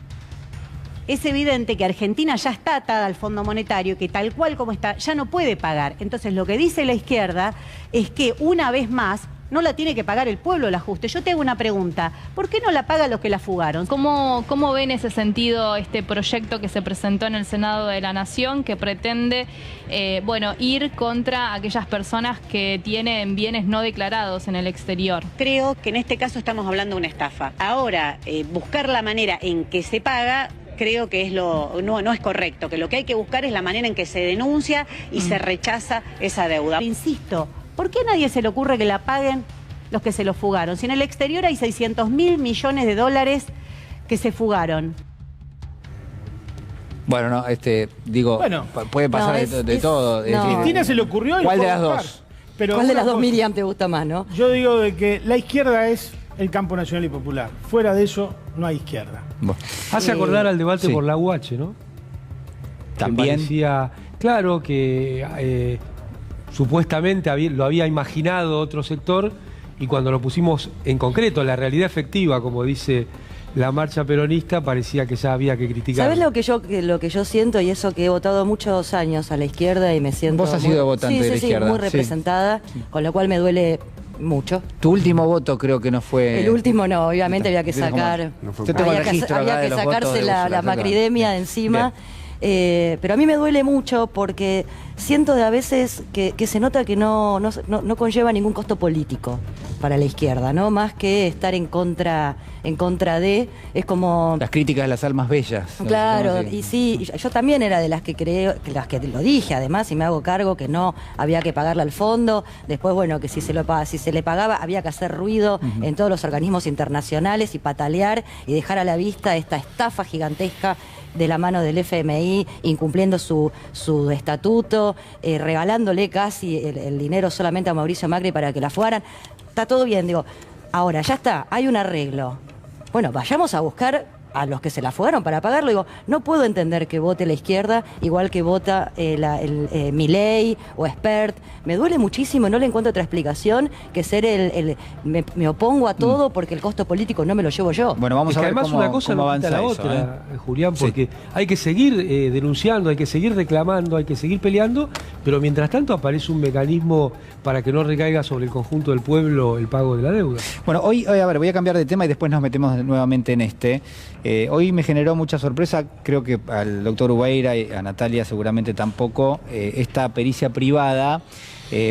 Es evidente que Argentina ya está atada al Fondo Monetario, que tal cual como está, ya no puede pagar. Entonces lo que dice la izquierda es que una vez más no la tiene que pagar el pueblo el ajuste. Yo te hago una pregunta, ¿por qué no la pagan los que la fugaron? ¿Cómo ve en ese sentido este proyecto que se presentó en el Senado de la Nación que pretende ir contra aquellas personas que tienen bienes no declarados en el exterior? Creo que en este caso estamos hablando de una estafa. Ahora, buscar la manera en que se paga... creo que no es correcto, que lo que hay que buscar es la manera en que se denuncia y se rechaza esa deuda. Insisto, ¿por qué a nadie se le ocurre que la paguen los que se lo fugaron? Si en el exterior hay 600.000 millones de dólares que se fugaron. Bueno, no, puede pasar de todo. A Cristina se le ocurrió. ¿Cuál de las dos? Pero ¿cuál de las dos, Miriam, te gusta más, no? Yo digo de que la izquierda es el campo nacional y popular. Fuera de eso, no hay izquierda. Hace acordar al debate por la UH, ¿no? También. Parecía, claro que supuestamente lo había imaginado otro sector y cuando lo pusimos en concreto, la realidad efectiva, como dice la marcha peronista, parecía que ya había que criticar. ¿Sabes lo que yo siento? Y eso que he votado muchos años a la izquierda y me siento... Vos has sido votante de la izquierda. Muy representada, con lo cual me duele mucho. Tu último voto creo que no fue... El último no, obviamente había que sacar... Había que sacarse la macridemia de encima. Pero a mí me duele mucho porque siento de a veces que se nota que no conlleva ningún costo político para la izquierda, ¿no? Más que estar en contra de, es como... Las críticas de las almas bellas. Claro, y sí, yo también era de las que creo, las que lo dije además, y me hago cargo que no había que pagarle al fondo, después bueno, que si se le pagaba había que hacer ruido en todos los organismos internacionales y patalear y dejar a la vista esta estafa gigantesca de la mano del FMI, incumpliendo su estatuto, regalándole casi el dinero solamente a Mauricio Macri para que la fugaran. Está todo bien, digo, ahora ya está, hay un arreglo. Bueno, vayamos a buscar a los que se la fugaron para pagarlo. Digo, no puedo entender que vote la izquierda igual que vota Milei o Espert. Me duele muchísimo y no le encuentro otra explicación que ser me opongo a todo porque el costo político no me lo llevo yo. Bueno, vamos a ver además una cosa no quita la otra, Julián, porque hay que seguir denunciando, hay que seguir reclamando, hay que seguir peleando, pero mientras tanto aparece un mecanismo para que no recaiga sobre el conjunto del pueblo el pago de la deuda. Bueno, hoy a ver, voy a cambiar de tema y después nos metemos nuevamente en este. Hoy me generó mucha sorpresa, creo que al doctor Ubeira y a Natalia seguramente tampoco, esta pericia privada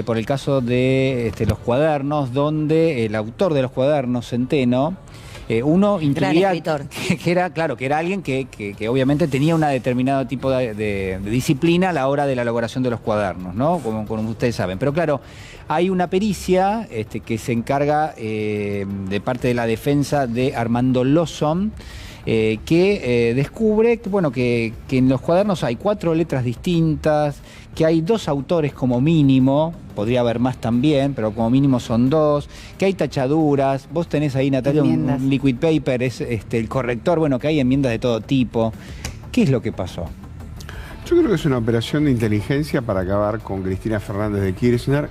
por el caso de los cuadernos, donde el autor de los cuadernos, Centeno, uno intuía que era, claro, que era alguien que obviamente tenía un determinado tipo de disciplina a la hora de la elaboración de los cuadernos, ¿no? Como ustedes saben. Pero claro, hay una pericia que se encarga de parte de la defensa de Armando Lawson, que descubre que en los cuadernos hay 4 letras distintas, que hay 2 autores como mínimo, podría haber más también, pero como mínimo son 2, que hay tachaduras, vos tenés ahí, Natalia, un liquid paper, es el corrector, bueno, que hay enmiendas de todo tipo. ¿Qué es lo que pasó? Yo creo que es una operación de inteligencia para acabar con Cristina Fernández de Kirchner,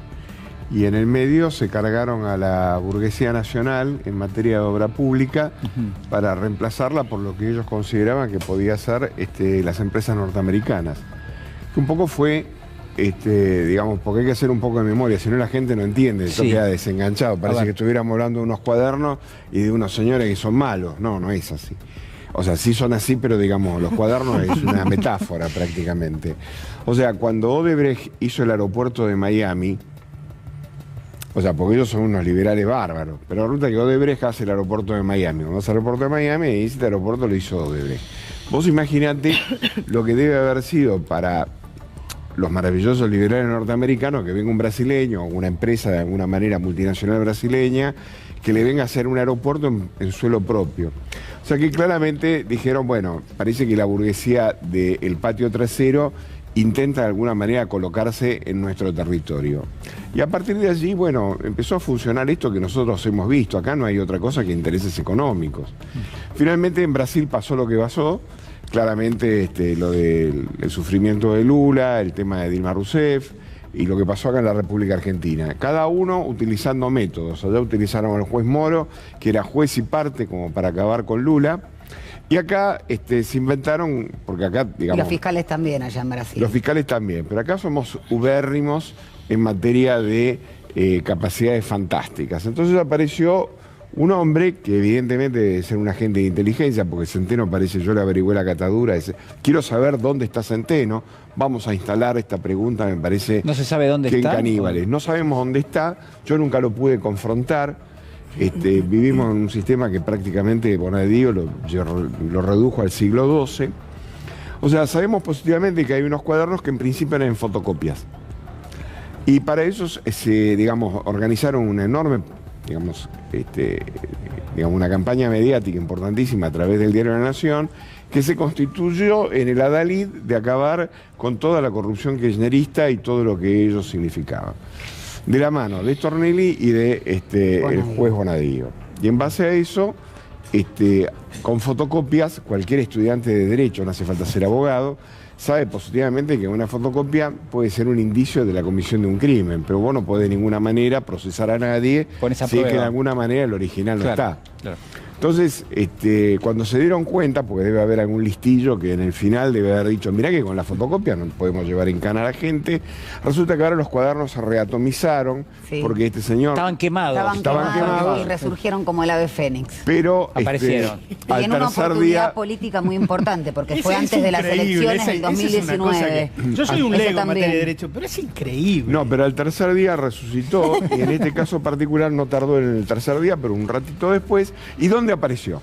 y en el medio se cargaron a la burguesía nacional en materia de obra pública para reemplazarla por lo que ellos consideraban que podía ser las empresas norteamericanas. Que un poco fue, digamos, porque hay que hacer un poco de memoria, si no la gente no entiende, esto queda desenganchado, parece que estuviéramos hablando de unos cuadernos y de unos señores que son malos. No, no es así. O sea, sí son así, pero digamos, los cuadernos es una metáfora prácticamente. O sea, cuando Odebrecht hizo el aeropuerto de Miami, o sea, porque ellos son unos liberales bárbaros, pero resulta que Odebrecht hace el aeropuerto de Miami. Cuando hace el aeropuerto de Miami, y este aeropuerto lo hizo Odebrecht. Vos imaginate lo que debe haber sido para los maravillosos liberales norteamericanos que venga un brasileño o una empresa de alguna manera multinacional brasileña que le venga a hacer un aeropuerto en suelo propio. O sea que claramente dijeron, bueno, parece que la burguesía del patio trasero intenta de alguna manera colocarse en nuestro territorio. Y a partir de allí, bueno, empezó a funcionar esto que nosotros hemos visto. Acá no hay otra cosa que intereses económicos. Finalmente en Brasil pasó lo que pasó. Claramente lo del sufrimiento de Lula, el tema de Dilma Rousseff y lo que pasó acá en la República Argentina. Cada uno utilizando métodos. Allá utilizaron al juez Moro, que era juez y parte como para acabar con Lula. Y acá se inventaron, porque acá, digamos... Y los fiscales también allá en Brasil. Los fiscales también, pero acá somos ubérrimos en materia de capacidades fantásticas. Entonces apareció un hombre que evidentemente debe ser un agente de inteligencia, porque Centeno parece, yo le averigüé la catadura, quiero saber dónde está Centeno, vamos a instalar esta pregunta, me parece... ¿No se sabe dónde está? En Caníbales. No sabemos dónde está, yo nunca lo pude confrontar. Vivimos en un sistema que prácticamente Bonadío lo redujo al siglo XII. O sea, sabemos positivamente que hay unos cuadernos que en principio eran en fotocopias. Y para eso digamos, organizaron una enorme, digamos, una campaña mediática importantísima a través del Diario de la Nación, que se constituyó en el adalid de acabar con toda la corrupción kirchnerista y todo lo que ello significaba. De la mano de Stornelli y de el juez Bonadío. Y en base a eso, con fotocopias, cualquier estudiante de Derecho, no hace falta ser abogado, sabe positivamente que una fotocopia puede ser un indicio de la comisión de un crimen, pero vos no podés de ninguna manera procesar a nadie si es que de alguna manera el original no está. Claro. Entonces, cuando se dieron cuenta, porque debe haber algún listillo que en el final debe haber dicho, mirá que con la fotocopia no podemos llevar en cana a la gente, resulta que ahora los cuadernos se reatomizaron, Sí. porque este señor... Estaban quemados. Estaban quemados y resurgieron como el ave fénix. Pero aparecieron. Y en una oportunidad política muy importante, porque fue antes de las elecciones del 2019. Yo soy un Eso lego en materia también. de derecho, pero es increíble. No, pero al tercer día resucitó, y en este caso particular no tardó en el tercer día, pero un ratito después. ¿Y dónde apareció?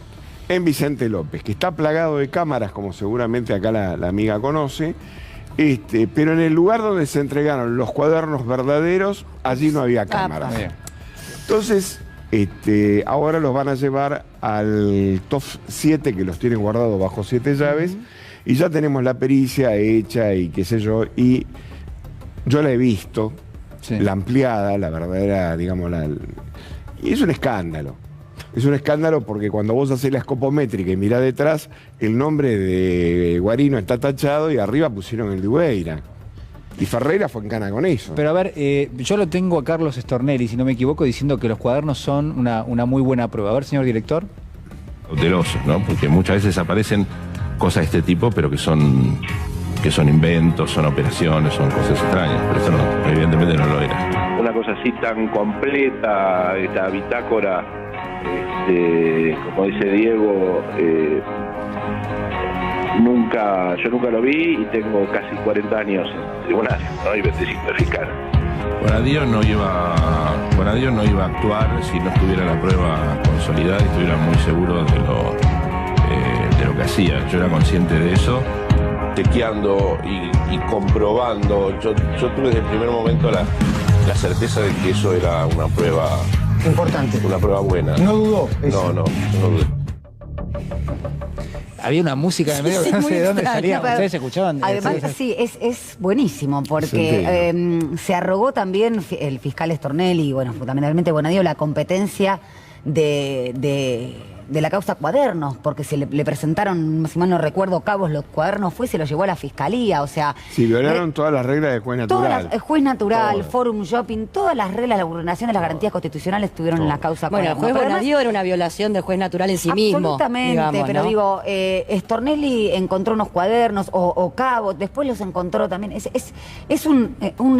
En Vicente López, que está plagado de cámaras, como seguramente acá la amiga conoce, pero en el lugar donde se entregaron los cuadernos verdaderos, allí no había cámaras. Entonces, ahora los van a llevar al TOF 7, que los tienen guardados bajo 7 llaves, y ya tenemos la pericia hecha y qué sé yo, y yo la he visto, la ampliada, la verdadera, digamos, y es un escándalo. Es un escándalo porque cuando vos haces la escopométrica y mirás detrás, el nombre de Guarino está tachado y arriba pusieron el de Ubeira. Y Ferreira fue en cana con eso. Pero a ver, yo lo tengo a Carlos Stornelli, si no me equivoco, diciendo que los cuadernos son una muy buena prueba. A ver, señor director. Cautelosos, ¿no? Porque muchas veces aparecen cosas de este tipo, pero que son inventos, son operaciones, son cosas extrañas. Pero esto no, evidentemente no lo era. Una cosa así tan completa, esta bitácora, como dice Diego, yo nunca lo vi y tengo casi 40 años en tribunales, ¿no? Y 25 de fiscal. Bonadío no iba a actuar si no estuviera la prueba consolidada y estuviera muy seguro de lo que hacía. Yo era consciente de eso. Chequeando y comprobando, yo tuve desde el primer momento la certeza de que eso era una prueba importante, una prueba buena. No dudó. No dudé. Había una música en medio, Sí, no muy sé de dónde extraño, salía. pero ¿Ustedes escuchaban? Además, sí, es buenísimo, porque se arrogó también el fiscal Stornelli y, bueno, fundamentalmente Bonadío, la competencia de la causa Cuadernos, porque se le presentaron, si mal no recuerdo, cabos los cuadernos, fue y se los llevó a la fiscalía, o sea... Sí, violaron todas las reglas del juez natural. El juez natural, Todo. Forum Shopping, todas las reglas, la vulneración de las garantías constitucionales estuvieron en la causa Bueno, el Cuadernos. juez Pero además, Bonadío era una violación del juez natural en sí mismo. absolutamente, digamos, pero ¿no? digo, Stornelli encontró unos cuadernos o cabos, después los encontró también. Es un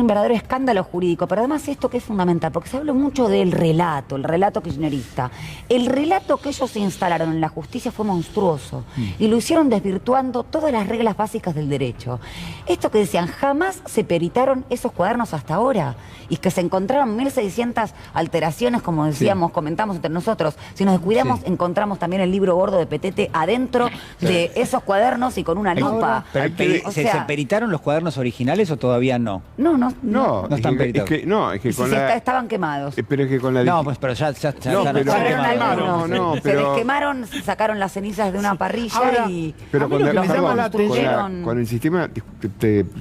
verdadero escándalo jurídico, pero además esto que es fundamental, porque se habla mucho del relato, el relato kirchnerista. El relato que ellos instalaron en la justicia fue monstruoso y lo hicieron desvirtuando todas las reglas básicas del derecho. Esto que decían, jamás se peritaron esos cuadernos hasta ahora y que se encontraron 1.600 alteraciones, como decíamos, comentamos entre nosotros. Si nos descuidamos, encontramos también el libro gordo de Petete adentro de esos cuadernos y con una lupa. Pero, ¿se peritaron los cuadernos originales o todavía no? No están peritados. Es que con estaban quemados. Pero es que con la... No, pues pero ya No, se pero... desquemaron, sacaron las cenizas de una parrilla. Ahora, y Pero con construyeron... el sistema,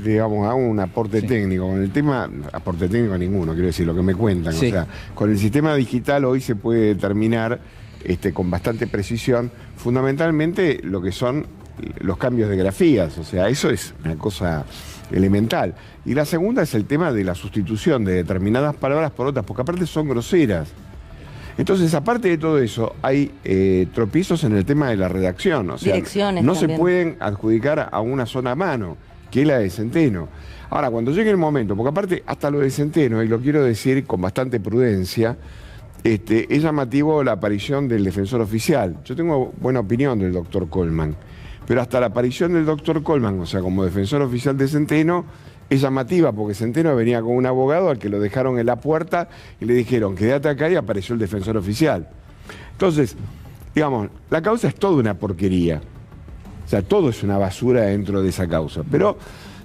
digamos, hago un aporte técnico. Con el tema, aporte técnico ninguno, quiero decir, lo que me cuentan. Sí. O sea, con el sistema digital hoy se puede determinar con bastante precisión, fundamentalmente lo que son los cambios de grafías. O sea, eso es una cosa elemental. Y la segunda es el tema de la sustitución de determinadas palabras por otras, porque aparte son groseras. Entonces, aparte de todo eso, hay tropiezos en el tema de la redacción. O sea, Direcciones no también. se pueden adjudicar a una sola mano, que es la de Centeno. Ahora, cuando llegue el momento, porque aparte hasta lo de Centeno, y lo quiero decir con bastante prudencia, es llamativo la aparición del defensor oficial. Yo tengo buena opinión del doctor Coleman, pero hasta la aparición del doctor Coleman, o sea, como defensor oficial de Centeno, es llamativa, porque Centeno venía con un abogado al que lo dejaron en la puerta y le dijeron, quédate acá, y apareció el defensor oficial. Entonces, digamos, la causa es toda una porquería. O sea, todo es una basura dentro de esa causa. Pero,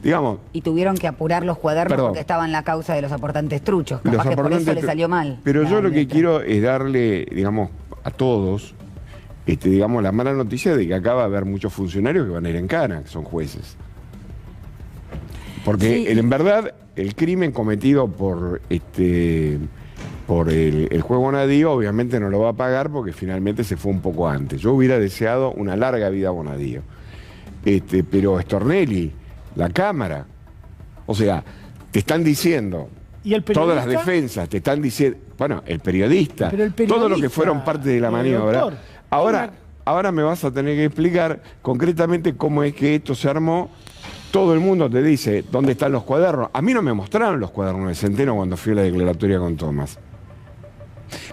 digamos... Y tuvieron que apurar los cuadernos porque estaban en la causa de los aportantes truchos. Capaz que por eso le salió mal. Pero yo lo que quiero es darle, digamos, a todos, digamos, la mala noticia de que acá va a haber muchos funcionarios que van a ir en cana, que son jueces. Porque en verdad el crimen cometido por el juez Bonadío obviamente no lo va a pagar porque finalmente se fue un poco antes. Yo hubiera deseado una larga vida a Bonadío. Pero Stornelli, la Cámara, o sea, te están diciendo, ¿Y el todas periodista? las defensas te están diciendo, bueno, el periodista, Pero el periodista, todo lo que fueron parte de la maniobra, doctor. Ahora me vas a tener que explicar concretamente cómo es que esto se armó. Todo el mundo te dice dónde están los cuadernos. A mí no me mostraron los cuadernos de Centeno cuando fui a la declaratoria con Tomás.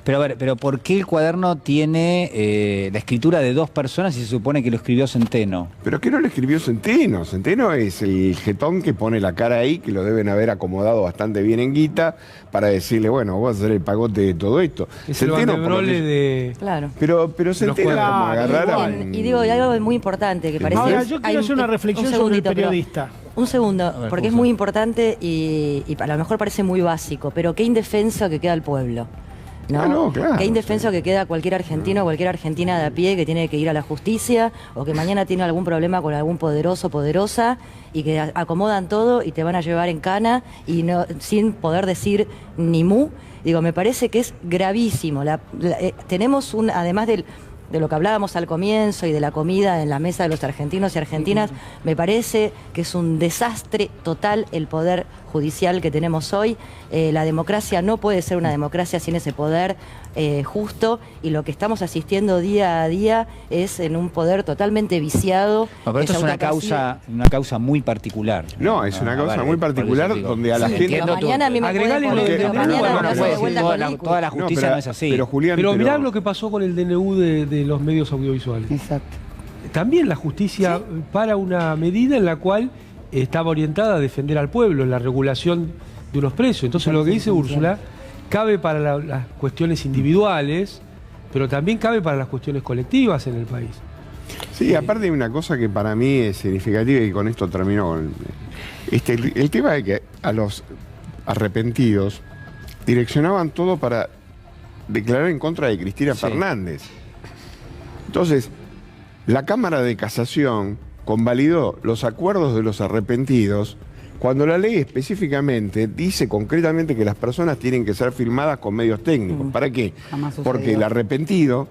Pero a ver, pero ¿por qué el cuaderno tiene la escritura de 2 personas y se supone que lo escribió Centeno? ¿Pero qué no lo escribió Centeno? Centeno es el jetón que pone la cara ahí, que lo deben haber acomodado bastante bien en guita, para decirle, bueno, vos vas a hacer el pagote de todo esto. Es Centeno, el bandebrole de... Claro. Pero Centeno es como agarrar a... Y digo, hay algo muy importante que parece... Ahora, yo quiero hacer una reflexión sobre el periodista. Un segundo, ver, porque es muy importante y a lo mejor parece muy básico, pero qué indefenso que queda el pueblo. ¿No? Claro. Qué indefenso que queda cualquier argentino o cualquier argentina de a pie que tiene que ir a la justicia o que mañana tiene algún problema con algún poderoso o poderosa y que acomodan todo y te van a llevar en cana y no, sin poder decir ni mu. Digo, me parece que es gravísimo. Tenemos además de lo que hablábamos al comienzo y de la comida en la mesa de los argentinos y argentinas, me parece que es un desastre total el poder judicial que tenemos hoy. La democracia no puede ser una democracia sin ese poder justo, y lo que estamos asistiendo día a día es en un poder totalmente viciado. No, pero esto es una causa muy particular. No, es una causa muy particular donde a la gente... Mañana a mí me toda la justicia no es así. Pero mirá lo que pasó con el DNU de los medios audiovisuales. Exacto. También la justicia para una medida en la cual estaba orientada a defender al pueblo, en la regulación de unos precios. Entonces lo que dice Úrsula cabe para las cuestiones individuales, pero también cabe para las cuestiones colectivas en el país. Sí, aparte hay una cosa que para mí es significativa y con esto termino con... el tema de que a los arrepentidos direccionaban todo para declarar en contra de Cristina Fernández. Entonces, la Cámara de Casación convalidó los acuerdos de los arrepentidos cuando la ley específicamente dice concretamente que las personas tienen que ser filmadas con medios técnicos. ¿Para qué? Porque el arrepentido,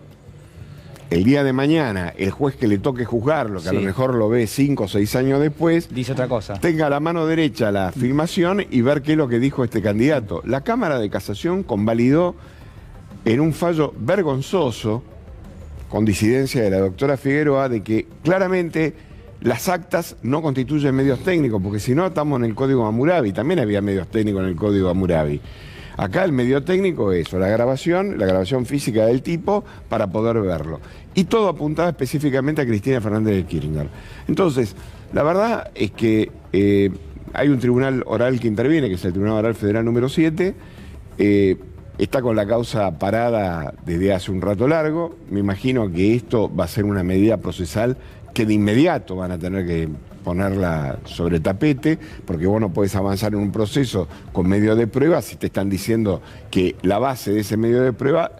el día de mañana, el juez que le toque juzgarlo, que a lo mejor lo ve 5 o 6 años después, dice otra cosa, tenga a la mano derecha la filmación y ver qué es lo que dijo este candidato. La Cámara de Casación convalidó en un fallo vergonzoso, con disidencia de la doctora Figueroa, de que claramente las actas no constituyen medios técnicos, porque si no estamos en el Código Hammurabi, también había medios técnicos en el Código Hammurabi. Acá el medio técnico es la grabación física del tipo para poder verlo. Y todo apuntaba específicamente a Cristina Fernández de Kirchner. Entonces, la verdad es que hay un tribunal oral que interviene, que es el Tribunal Oral Federal número 7, está con la causa parada desde hace un rato largo. Me imagino que esto va a ser una medida procesal que de inmediato van a tener que ponerla sobre tapete, porque vos no podés avanzar en un proceso con medio de prueba si te están diciendo que la base de ese medio de prueba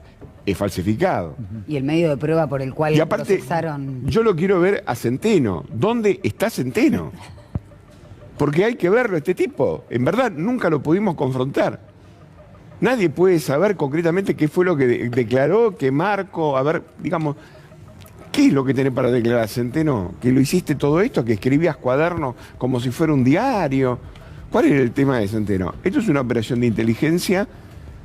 es falsificado. Y el medio de prueba por el cual procesaron... Yo lo quiero ver a Centeno. ¿Dónde está Centeno? Porque hay que verlo, este tipo. En verdad, nunca lo pudimos confrontar. Nadie puede saber concretamente qué fue lo que declaró, qué marco, a ver, digamos... ¿Qué es lo que tenés para declarar, Centeno? ¿Que lo hiciste todo esto? ¿Que escribías cuadernos como si fuera un diario? ¿Cuál era el tema de Centeno? Esto es una operación de inteligencia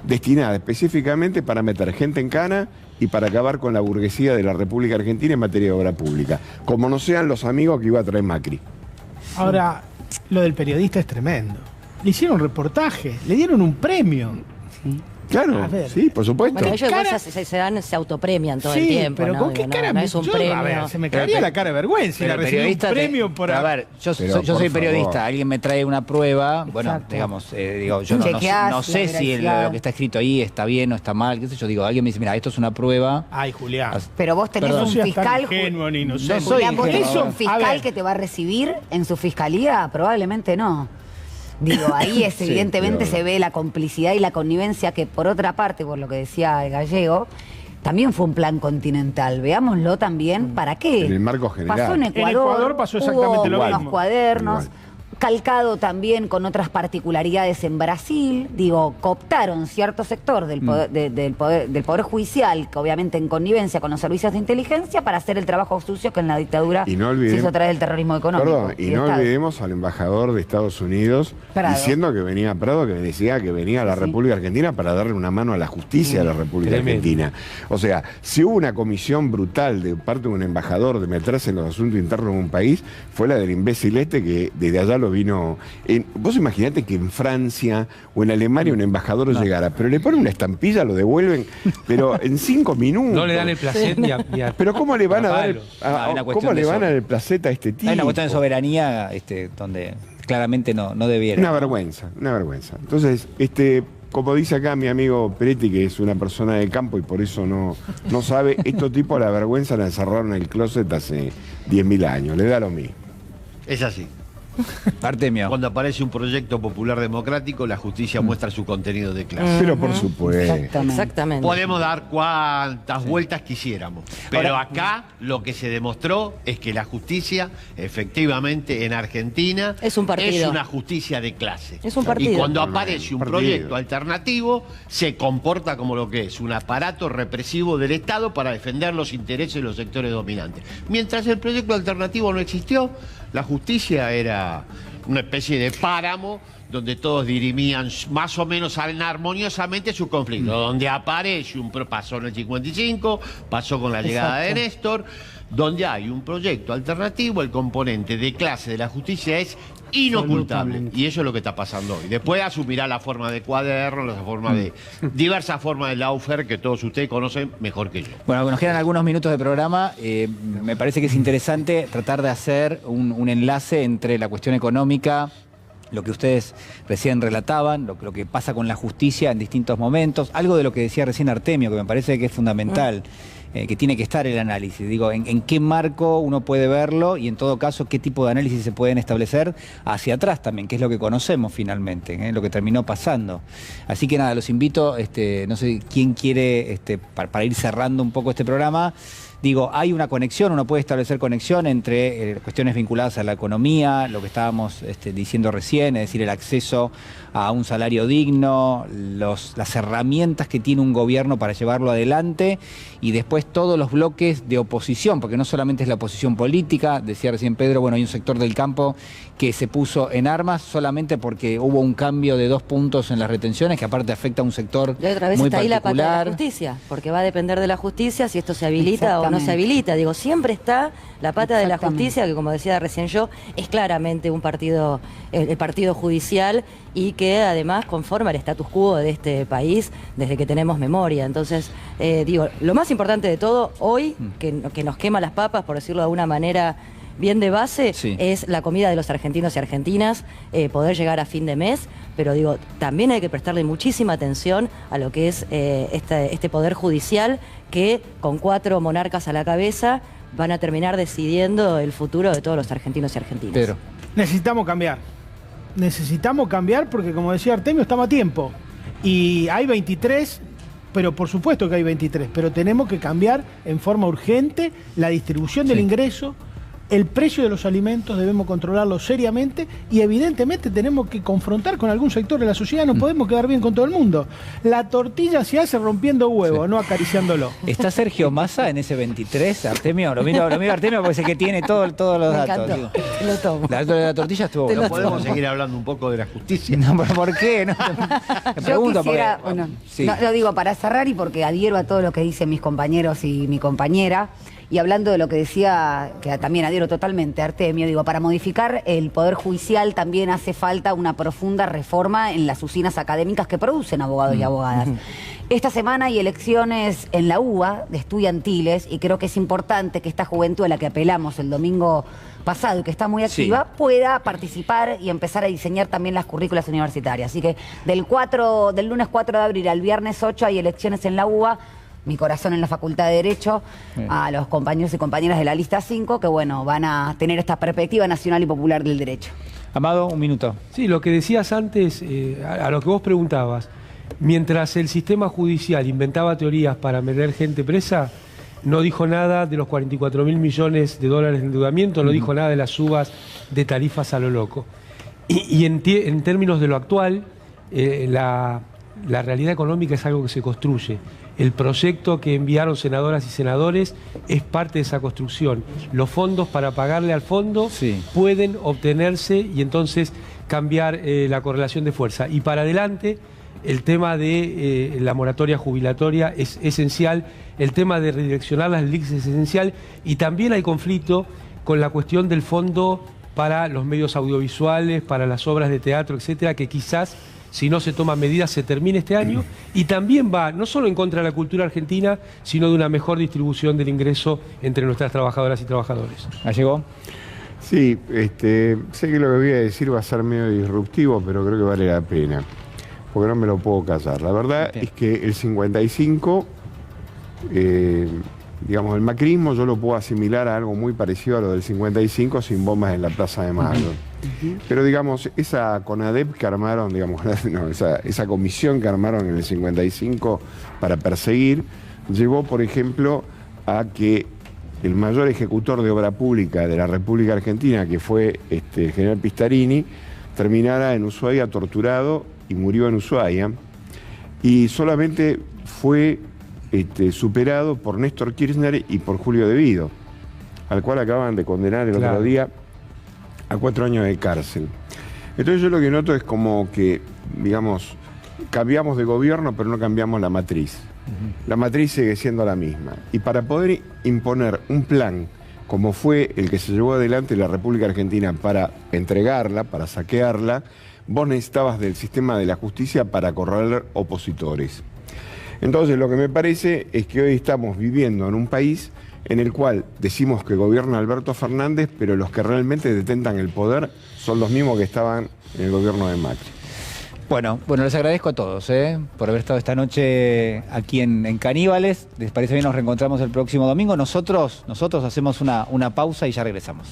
destinada específicamente para meter gente en cana y para acabar con la burguesía de la República Argentina en materia de obra pública, como no sean los amigos que iba a traer Macri. Ahora, lo del periodista es tremendo. Le hicieron un reportaje, le dieron un premio. Claro, sí, por supuesto. Bueno, ellos se autopremian todo el tiempo. Pero ¿no? ¿con qué cara? No es un premio. A ver, se me caería la cara de vergüenza. Pero recibir un premio por... A ver, yo soy periodista, alguien me trae una prueba, bueno, digamos, digo, yo no sé si lo que está escrito ahí está bien o está mal, qué sé yo, digo, alguien me dice, mira, esto es una prueba. Ay, Julián. Pero vos tenés un fiscal... Julián, ¿vos tenés un fiscal que te va a recibir en su fiscalía? Probablemente no. Digo, ahí es evidentemente se ve la complicidad y la connivencia que, por otra parte, por lo que decía el gallego, también fue un plan continental. Veámoslo también, ¿para qué? En el marco general. Pasó en Ecuador, pasó exactamente lo mismo. Los cuadernos. calcado también con otras particularidades en Brasil. Digo, cooptaron cierto sector del poder judicial, que obviamente en connivencia con los servicios de inteligencia, para hacer el trabajo sucio que en la dictadura se hizo a través del terrorismo económico. Perdón, y no olvidemos al embajador de Estados Unidos diciendo que venía Prado, que decía que venía a la República Argentina para darle una mano a la justicia de la República Argentina. O sea, si hubo una comisión brutal de parte de un embajador de meterse en los asuntos internos de un país, fue la del imbécil este que desde allá lo vino... Vos imaginate que en Francia o en Alemania un embajador llegara, pero le ponen una estampilla, lo devuelven, pero en 5 minutos. No le dan el placet ni a Pero ¿cómo le van a dar ¿cómo le van a dar el placet a este tipo? Hay una cuestión de soberanía donde claramente no debiera. Una vergüenza, una vergüenza. Entonces, como dice acá mi amigo Peretti, que es una persona de campo y por eso no sabe, estos tipos la vergüenza la encerraron en el closet hace 10.000 años, le da lo mismo. Es así. Artemio. Cuando aparece un proyecto popular democrático, la justicia muestra su contenido de clase. Pero por supuesto. Exactamente. Podemos dar cuantas vueltas quisiéramos, pero acá lo que se demostró es que la justicia, efectivamente, en Argentina es un partido. Es una justicia de clase. Es un partido. Y cuando aparece un proyecto alternativo, se comporta como lo que es un aparato represivo del Estado para defender los intereses de los sectores dominantes. Mientras el proyecto alternativo no existió, la justicia era una especie de páramo donde todos dirimían más o menos armoniosamente su conflicto. Donde aparece pasó en el 55, pasó con la llegada de Néstor, donde hay un proyecto alternativo, el componente de clase de la justicia es inocultable. Y eso es lo que está pasando hoy. Después asumirá la forma de cuaderno, la forma de diversas formas de lawfare que todos ustedes conocen mejor que yo. Bueno, nos quedan algunos minutos de programa. Me parece que es interesante tratar de hacer un enlace entre la cuestión económica, lo que ustedes recién relataban, lo que pasa con la justicia en distintos momentos, algo de lo que decía recién Artemio, que me parece que es fundamental. Que tiene que estar el análisis. Digo, en qué marco uno puede verlo y en todo caso qué tipo de análisis se pueden establecer hacia atrás también, que es lo que conocemos finalmente, lo que terminó pasando. Así que nada, los invito, no sé quién quiere, para ir cerrando un poco este programa. Digo, hay una conexión, uno puede establecer conexión entre cuestiones vinculadas a la economía, lo que estábamos diciendo recién, es decir, el acceso a un salario digno, las herramientas que tiene un gobierno para llevarlo adelante y después todos los bloques de oposición, porque no solamente es la oposición política, decía recién Pedro, bueno, hay un sector del campo que se puso en armas solamente porque hubo un cambio de 2 puntos en las retenciones, que aparte afecta a un sector y otra vez muy está ahí la particular. pata de la justicia, porque va a depender de la justicia si esto se habilita o no se habilita. Digo, siempre está la pata de la justicia, que como decía recién yo, es claramente un partido, el partido judicial, y que además conforma el status quo de este país desde que tenemos memoria. Entonces, digo, lo más importante de todo hoy, que nos quema las papas, por decirlo de alguna manera bien de base, es la comida de los argentinos y argentinas, poder llegar a fin de mes, pero digo, también hay que prestarle muchísima atención a lo que es este poder judicial, que con 4 monarcas a la cabeza van a terminar decidiendo el futuro de todos los argentinos y argentinas. Pedro. Necesitamos cambiar. Necesitamos cambiar porque, como decía Artemio, estamos a tiempo. Y hay 23, pero por supuesto que hay 23, pero tenemos que cambiar en forma urgente la distribución del ingreso, el precio de los alimentos debemos controlarlo seriamente y evidentemente tenemos que confrontar con algún sector de la sociedad, no podemos quedar bien con todo el mundo. La tortilla se hace rompiendo huevo, no acariciándolo. ¿Está Sergio Massa en ese 23, Artemio? Lo miro a Artemio porque sé que tiene todos los datos. Lo tomo. La de la tortilla estuvo bueno. No podemos seguir hablando un poco de la justicia. No, ¿por qué? No, me pregunto quisiera, porque... bueno, no, lo digo para cerrar y porque adhiero a todo lo que dicen mis compañeros y mi compañera. Y hablando de lo que decía, que también adhiero totalmente, Artemio, digo, para modificar el Poder Judicial también hace falta una profunda reforma en las usinas académicas que producen abogados y abogadas. Esta semana hay elecciones en la UBA de estudiantiles y creo que es importante que esta juventud a la que apelamos el domingo pasado y que está muy activa, pueda participar y empezar a diseñar también las currículas universitarias. Así que del lunes 4 de abril al viernes 8 hay elecciones en la UBA. Mi corazón en la Facultad de Derecho, a los compañeros y compañeras de la lista 5, que bueno, van a tener esta perspectiva nacional y popular del derecho. Amado, un minuto. Sí, lo que decías antes, a lo que vos preguntabas, mientras el sistema judicial inventaba teorías para meter gente presa, no dijo nada de los 44.000 millones de dólares de endeudamiento, no dijo nada de las subas de tarifas a lo loco. Y en términos de lo actual, la realidad económica es algo que se construye. El proyecto que enviaron senadoras y senadores es parte de esa construcción. Los fondos para pagarle al fondo pueden obtenerse y entonces cambiar la correlación de fuerza. Y para adelante, el tema de la moratoria jubilatoria es esencial, el tema de redireccionar las LICs es esencial, y también hay conflicto con la cuestión del fondo para los medios audiovisuales, para las obras de teatro, etcétera, que quizás, si no se toman medidas, se termine este año, y también va no solo en contra de la cultura argentina, sino de una mejor distribución del ingreso entre nuestras trabajadoras y trabajadores. ¿Llegó? Sí, sé que lo que voy a decir va a ser medio disruptivo, pero creo que vale la pena, porque no me lo puedo callar. La verdad es que el 55, digamos, el macrismo yo lo puedo asimilar a algo muy parecido a lo del 55 sin bombas en la Plaza de Mayo. Pero digamos, esa CONADEP que armaron, digamos, no, esa comisión que armaron en el 55 para perseguir, llevó, por ejemplo, a que el mayor ejecutor de obra pública de la República Argentina, que fue el general Pistarini, terminara en Ushuaia torturado y murió en Ushuaia. Y solamente fue superado por Néstor Kirchner y por Julio De Vido, al cual acaban de condenar el otro día a 4 años de cárcel. Entonces yo lo que noto es como que, digamos, cambiamos de gobierno, pero no cambiamos la matriz. La matriz sigue siendo la misma. Y para poder imponer un plan como fue el que se llevó adelante la República Argentina para entregarla, para saquearla, vos necesitabas del sistema de la justicia para acorralar opositores. Entonces lo que me parece es que hoy estamos viviendo en un país en el cual decimos que gobierna Alberto Fernández, pero los que realmente detentan el poder son los mismos que estaban en el gobierno de Macri. Bueno, les agradezco a todos por haber estado esta noche aquí en Caníbales. ¿Les parece bien? Nos reencontramos el próximo domingo. Nosotros hacemos una pausa y ya regresamos.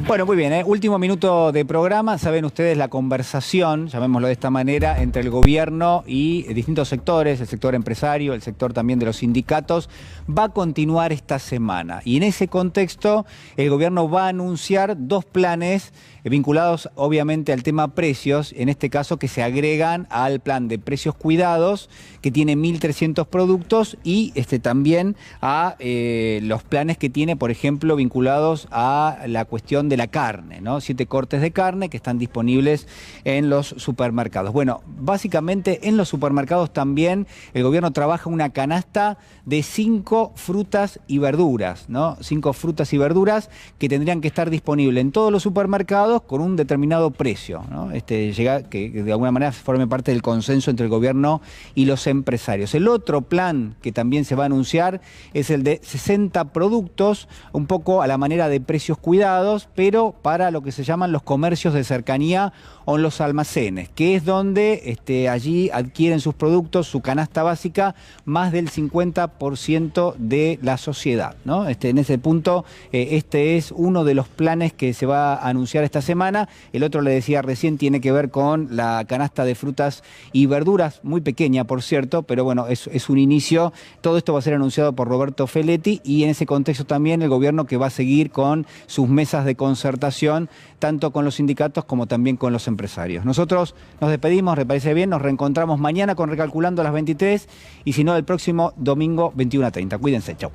Bueno, muy bien, último minuto de programa. Saben ustedes la conversación, llamémoslo de esta manera, entre el gobierno y distintos sectores, el sector empresario, el sector también de los sindicatos, va a continuar esta semana. Y en ese contexto, el gobierno va a anunciar 2 planes vinculados obviamente al tema precios, en este caso que se agregan al plan de precios cuidados, que tiene 1.300 productos, y también a los planes que tiene, por ejemplo, vinculados a la cuestión de la carne, ¿no? 7 cortes de carne que están disponibles en los supermercados. Bueno, básicamente en los supermercados también el gobierno trabaja una canasta de 5 frutas y verduras, ¿no? 5 frutas y verduras que tendrían que estar disponibles en todos los supermercados con un determinado precio, ¿no? Llega que de alguna manera forme parte del consenso entre el gobierno y los empresarios. El otro plan que también se va a anunciar es el de 60 productos, un poco a la manera de precios cuidados, pero para lo que se llaman los comercios de cercanía o los almacenes, que es donde allí adquieren sus productos, su canasta básica, más del 50% de la sociedad, ¿no? En ese punto, este es uno de los planes que se va a anunciar esta semana. El otro, le decía recién, tiene que ver con la canasta de frutas y verduras, muy pequeña, por cierto, pero bueno, es un inicio. Todo esto va a ser anunciado por Roberto Feletti, y en ese contexto también el gobierno que va a seguir con sus mesas de concertación, tanto con los sindicatos como también con los empresarios. Nosotros nos despedimos, ¿le parece bien? Nos reencontramos mañana con Recalculando a las 23, y si no, el próximo domingo 21:30. Cuídense, chau.